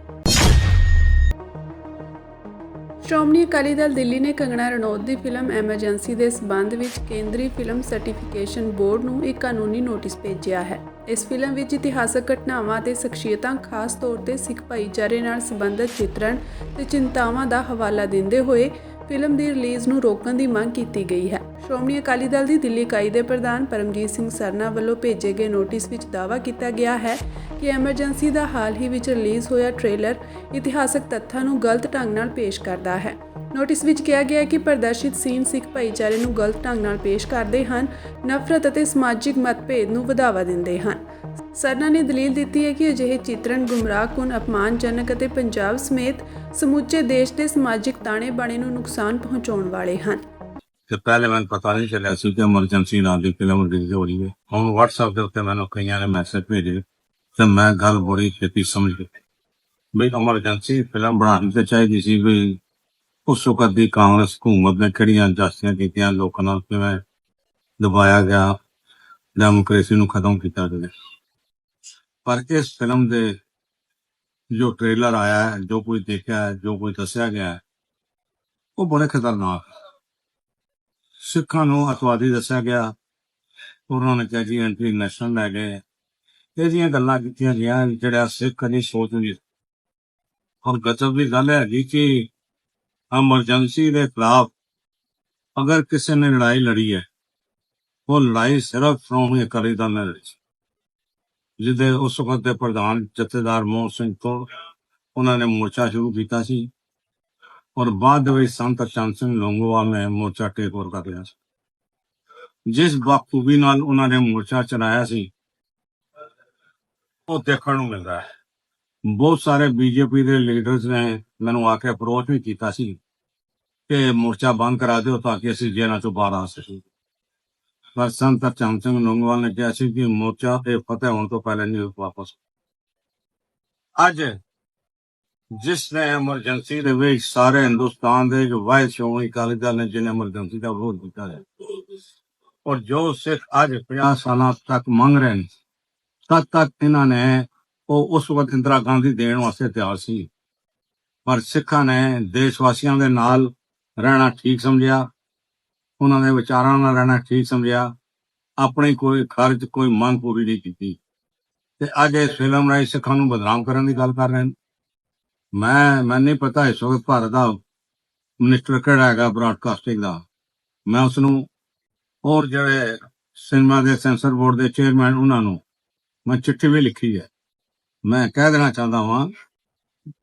ਸ਼੍ਰੋਮਣੀ ਅਕਾਲੀ ਦਲ ਦਿੱਲੀ ਨੇ ਕੰਗਣਾ ਰਣੌਤ ਦੀ ਫਿਲਮ ਐਮਰਜੈਂਸੀ ਦੇ ਸਬੰਧ ਵਿੱਚ ਕੇਂਦਰੀ ਫਿਲਮ ਸਰਟੀਫਿਕੇਸ਼ਨ ਬੋਰਡ ਨੂੰ ਇੱਕ ਕਾਨੂੰਨੀ ਨੋਟਿਸ ਭੇਜਿਆ ਹੈ। ਇਸ ਫਿਲਮ ਵਿੱਚ ਇਤਿਹਾਸਕ ਘਟਨਾਵਾਂ ਤੇ ਸ਼ਖਸੀਅਤਾਂ, ਖਾਸ ਤੌਰ ਤੇ ਸਿੱਖ ਭਾਈਚਾਰੇ ਨਾਲ ਸੰਬੰਧਿਤ ਚਿੱਤਰਣ ਤੇ ਚਿੰਤਾਵਾਂ ਦਾ ਹਵਾਲਾ ਦਿੰਦੇ ਹੋਏ ਫਿਲਮ ਦੀ ਰਿਲੀਜ਼ ਨੂੰ ਰੋਕਣ ਦੀ ਮੰਗ ਕੀਤੀ ਗਈ ਹੈ। ਸ਼੍ਰੋਮਣੀ ਅਕਾਲੀ ਦਲ ਦੀ ਦਿੱਲੀ ਇਕਾਈ ਦੇ ਪ੍ਰਧਾਨ ਪਰਮਜੀਤ ਸਿੰਘ ਸਰਨਾ ਵੱਲੋਂ ਭੇਜੇ ਗਏ ਨੋਟਿਸ ਵਿੱਚ ਦਾਅਵਾ ਕੀਤਾ ਗਿਆ ਹੈ ਕਿ ਐਮਰਜੈਂਸੀ ਦਾ ਹਾਲ ਹੀ ਵਿੱਚ ਰਿਲੀਜ਼ ਹੋਇਆ ਟ੍ਰੇਲਰ ਇਤਿਹਾਸਕ ਤੱਥਾਂ ਨੂੰ ਗਲਤ ਢੰਗ ਨਾਲ ਪੇਸ਼ ਕਰਦਾ ਹੈ। ਨੋਟਿਸ ਵਿੱਚ ਕਿਹਾ ਗਿਆ ਹੈ ਕਿ ਪ੍ਰਦਰਸ਼ਿਤ ਸੀਨ ਸਿੱਖ ਭਾਈਚਾਰੇ ਨੂੰ ਗਲਤ ਢੰਗ ਨਾਲ ਪੇਸ਼ ਕਰਦੇ ਹਨ, ਨਫ਼ਰਤ ਅਤੇ ਸਮਾਜਿਕ ਮਤਭੇਦ ਨੂੰ ਵਧਾਵਾ ਦਿੰਦੇ ਹਨ। ਸਰਨਾ ਨੇ ਦਲੀਲ ਦਿੱਤੀ ਹੈ ਕਿ ਅਜਿਹੇ ਚਿੱਤਰਣ ਗੁੰਮਰਾਹਕੁਨ, ਅਪਮਾਨਜਨਕ ਅਤੇ ਪੰਜਾਬ ਸਮੇਤ ਸਮੁੱਚੇ ਦੇਸ਼ ਦੇ ਸਮਾਜਿਕ ਤਾਣੇ ਬਾਣੇ ਨੂੰ ਨੁਕਸਾਨ ਪਹੁੰਚਾਉਣ ਵਾਲੇ ਹਨ। ਤੇ ਪਹਿਲੇ ਮੈਨੂੰ ਪਤਾ ਨਹੀਂ ਚੱਲਿਆ ਸੀ ਕਿ ਐਮਰਜੈਂਸੀ ਨਾਂ ਦੀ ਫਿਲਮ ਰਿਲੀਜ਼ ਹੋ ਰਹੀ ਹੈ। ਹੁਣ WhatsApp ਦੇ ਉੱਤੇ ਮੈਨੂੰ ਕਈਆਂ ਨੇ ਮੈਸੇਜ ਭੇਜੇ ਤੇ ਮੈਂ ਗੱਲ ਬੜੀ ਛੇਤੀ ਸਮਝ ਗਈ ਬਈ ਐਮਰਜੈਂਸੀ ਫਿਲਮ ਬਣਾਉਣੀ ਤੇ ਚਾਹੀਦੀ ਸੀ ਵੀ ਉਸ ਵਕਤ ਦੀ ਕਾਂਗਰਸ ਹਕੂਮਤ ਨੇ ਕਿਹੜੀਆਂ ਜਾਸੀਆਂ ਕੀਤੀਆਂ, ਲੋਕਾਂ ਨਾਲ ਕਿਵੇਂ ਦਬਾਇਆ ਗਿਆ, ਡੈਮੋਕ੍ਰੇਸੀ ਨੂੰ ਖਤਮ ਕੀਤਾ ਗਿਆ। ਪਰ ਇਸ ਫਿਲਮ ਦੇ ਜੋ ਟ੍ਰੇਲਰ ਆਇਆ ਹੈ, ਜੋ ਕੁਝ ਦੇਖਿਆ ਹੈ, ਜੋ ਕੁਝ ਦੱਸਿਆ ਗਿਆ ਹੈ, ਉਹ ਬੜੇ ਖਤਰਨਾਕ ਹੈ। ਸਿੱਖਾਂ ਨੂੰ ਅਤਵਾਦੀ ਦੱਸਿਆ ਗਿਆ, ਉਹਨਾਂ ਨੇ ਕਿਹਾ ਜੀ ਇੰਟਰਨੈਸ਼ਨਲ ਲੈ ਗਏ, ਇਹ ਜਿਹੀਆਂ ਗੱਲਾਂ ਕੀਤੀਆਂ ਗਈਆਂ ਜਿਹੜਾ ਸਿੱਖ ਕਦੀ ਸੋਚ ਨਹੀਂ। ਔਰ ਗਜ਼ਬ ਦੀ ਗੱਲ ਹੈਗੀ ਕਿ ਐਮਰਜੈਂਸੀ ਦੇ ਖਿਲਾਫ ਅਗਰ ਕਿਸੇ ਨੇ ਲੜਾਈ ਲੜੀ ਹੈ, ਉਹ ਲੜਾਈ ਸਿਰਫ ਸ਼੍ਰੋਮਣੀ ਅਕਾਲੀ ਦਲ ਨੇ ਲੜੀ, ਜਿਹਦੇ ਉਸ ਵਕਤ ਦੇ ਪ੍ਰਧਾਨ ਜਥੇਦਾਰ ਮੋਹਨ ਸਿੰਘ ਤੋਂ ਉਹਨਾਂ ਨੇ ਮੋਰਚਾ ਸ਼ੁਰੂ ਕੀਤਾ ਸੀ, ਔਰ ਬਾਅਦ ਦੇ ਵਿੱਚ ਸੰਤ ਚੰਦ ਸਿੰਘ ਲੌਂਗੋਵਾਲ ਨੇ ਮੋਰਚਾ ਟੇਕ ਓਵਰ ਕਰ ਲਿਆ ਸੀ। ਜਿਸ ਬਾਖੂਬੀ ਨਾਲ ਉਹਨਾਂ ਨੇ ਮੋਰਚਾ ਚਲਾਇਆ ਸੀ, ਉਹ ਦੇਖਣ ਨੂੰ ਮਿਲਦਾ ਹੈ। ਬਹੁਤ ਸਾਰੇ ਬੀਜੇਪੀ ਦੇ ਲੀਡਰਸ ਨੇ ਮੈਨੂੰ ਆ ਕੇ ਅਪਰੋਚ ਵੀ ਕੀਤਾ ਸੀ ਕਿ ਮੋਰਚਾ ਬੰਦ ਕਰਾ ਦਿਓ ਤਾਂ ਕਿ ਅਸੀਂ ਜੇਲ੍ਹਾਂ ਚੋਂ ਬਾਹਰ ਆ ਸਕੀਏ। ਪਰ ਸੰਤ ਚੰਦ ਸਿੰਘ ਲੌਂਗੋਵਾਲ ਨੇ ਕਿਹਾ ਸੀ ਕਿ ਮੋਰਚਾ ਤੇ ਫਤਿਹ ਹੋਣ ਤੋਂ ਪਹਿਲੇ ਨਹੀਂ ਵਾਪਸ। ਅੱਜ ਜਿਸ ਨੇ ਐਮਰਜੈਂਸੀ ਦੇ ਵਿੱਚ ਸਾਰੇ ਹਿੰਦੁਸਤਾਨ ਦੇ ਜੋ ਵਾਹਿਦ ਸ਼੍ਰੋਮਣੀ ਅਕਾਲੀ ਦਲ ਨੇ ਜਿਹਨੇ ਐਮਰਜੈਂਸੀ ਦਾ ਵਿਰੋਧ ਕੀਤਾ ਹੈ, ਔਰ ਜੋ ਸਿੱਖ ਅੱਜ 50 ਸਾਲਾਂ ਤੱਕ ਮੰਗ ਰਹੇ ਨੇ, ਤਦ ਤੱਕ ਇਹਨਾਂ ਨੇ ਉਹ ਉਸ ਵਕਤ ਇੰਦਰਾ ਗਾਂਧੀ ਦੇਣ ਵਾਸਤੇ ਤਿਆਰ ਸੀ, ਪਰ ਸਿੱਖਾਂ ਨੇ ਦੇਸ਼ ਵਾਸੀਆਂ ਦੇ ਨਾਲ ਰਹਿਣਾ ਠੀਕ ਸਮਝਿਆ, ਉਹਨਾਂ ਦੇ ਵਿਚਾਰਾਂ ਨਾਲ ਰਹਿਣਾ ਠੀਕ ਸਮਝਿਆ, ਆਪਣੀ ਕੋਈ ਖਰਚ ਕੋਈ ਮੰਗ ਪੂਰੀ ਨਹੀਂ ਕੀਤੀ। ਤੇ ਅੱਜ ਇਸ ਫਿਲਮ ਰਾਹੀਂ ਸਿੱਖਾਂ ਨੂੰ ਬਦਨਾਮ ਕਰਨ ਦੀ ਗੱਲ ਕਰ ਰਹੇ ਨੇ। ਮੈਂ ਨਹੀਂ ਪਤਾ ਇਸ ਵਕਤ ਭਾਰਤ ਦਾ ਮਿਨਿਸਟਰ ਕਿਹੜਾ ਹੈਗਾ ਬ੍ਰਾਡਕਾਸਟਿੰਗ ਦਾ, ਮੈਂ ਉਸ ਨੂੰ ਔਰ ਜਿਹੜੇ ਸਿਨੇਮਾ ਦੇ ਸੈਂਸਰ ਬੋਰਡ ਦੇ ਚੇਅਰਮੈਨ ਉਹਨਾਂ ਨੂੰ ਮੈਂ ਚਿੱਠੀ ਵੀ ਲਿਖੀ ਹੈ। ਮੈਂ ਕਹਿ ਦੇਣਾ ਚਾਹੁੰਦਾ ਹਾਂ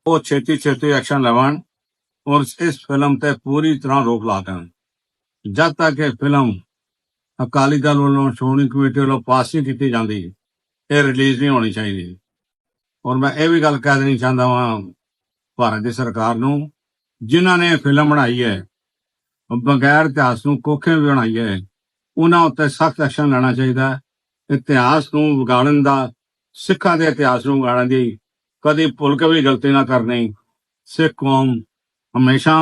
ਉਹ ਛੇਤੀ ਐਕਸ਼ਨ ਲੈਵਣ ਔਰ ਇਸ ਫਿਲਮ ਤੇ ਪੂਰੀ ਤਰ੍ਹਾਂ ਰੋਕ ਲਾ ਦੇਣ। ਜਦ ਤੱਕ ਇਹ ਫਿਲਮ ਅਕਾਲੀ ਦਲ ਵੱਲੋਂ ਸ਼੍ਰੋਮਣੀ ਕਮੇਟੀ ਵੱਲੋਂ ਪਾਸ ਨਹੀਂ ਕੀਤੀ ਜਾਂਦੀ, ਇਹ ਰਿਲੀਜ਼ ਨਹੀਂ ਹੋਣੀ ਚਾਹੀਦੀ। ਔਰ ਮੈਂ ਇਹ ਵੀ ਗੱਲ ਕਹਿ ਦੇਣੀ ਚਾਹੁੰਦਾ ਹਾਂ ਭਾਰਤ ਦੀ ਸਰਕਾਰ ਨੂੰ, ਜਿਨ੍ਹਾਂ ਨੇ ਇਹ ਫਿਲਮ ਬਣਾਈ ਹੈ, ਬਗੈਰ ਇਤਿਹਾਸ ਨੂੰ ਕੋਖੇ ਬਣਾਈ ਹੈ, ਉਹਨਾਂ ਉੱਤੇ ਸਖਤ ਐਕਸ਼ਨ ਲੈਣਾ ਚਾਹੀਦਾ ਹੈ। ਇਤਿਹਾਸ ਨੂੰ ਵਿਗਾੜਨ ਦਾ, ਸਿੱਖਾਂ ਦੇ ਇਤਿਹਾਸ ਨੂੰ ਵਿਗਾੜਨ ਦੀ ਕਦੀ ਭੁੱਲ ਕੇ ਵੀ ਗਲਤੀ ਨਾ ਕਰਨੀ। ਸਿੱਖ ਕੌਮ ਹਮੇਸ਼ਾ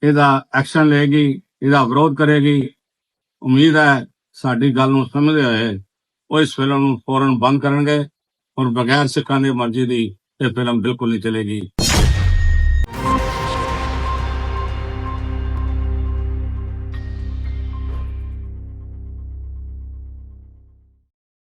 ਇਹਦਾ ਐਕਸ਼ਨ ਲਏਗੀ, ਇਹਦਾ ਵਿਰੋਧ ਕਰੇਗੀ। ਉਮੀਦ ਹੈ ਸਾਡੀ ਗੱਲ ਨੂੰ ਸਮਝਦੇ ਹੋਏ ਉਹ ਇਸ ਫਿਲਮ ਨੂੰ ਫੌਰਨ ਬੰਦ ਕਰਨਗੇ ਔਰ ਬਗੈਰ ਸਿੱਖਾਂ ਦੀ ਮਰਜ਼ੀ ਦੀ ਇਹ ਫਿਲਮ ਬਿਲਕੁਲ ਨਹੀਂ ਚਲੇਗੀ।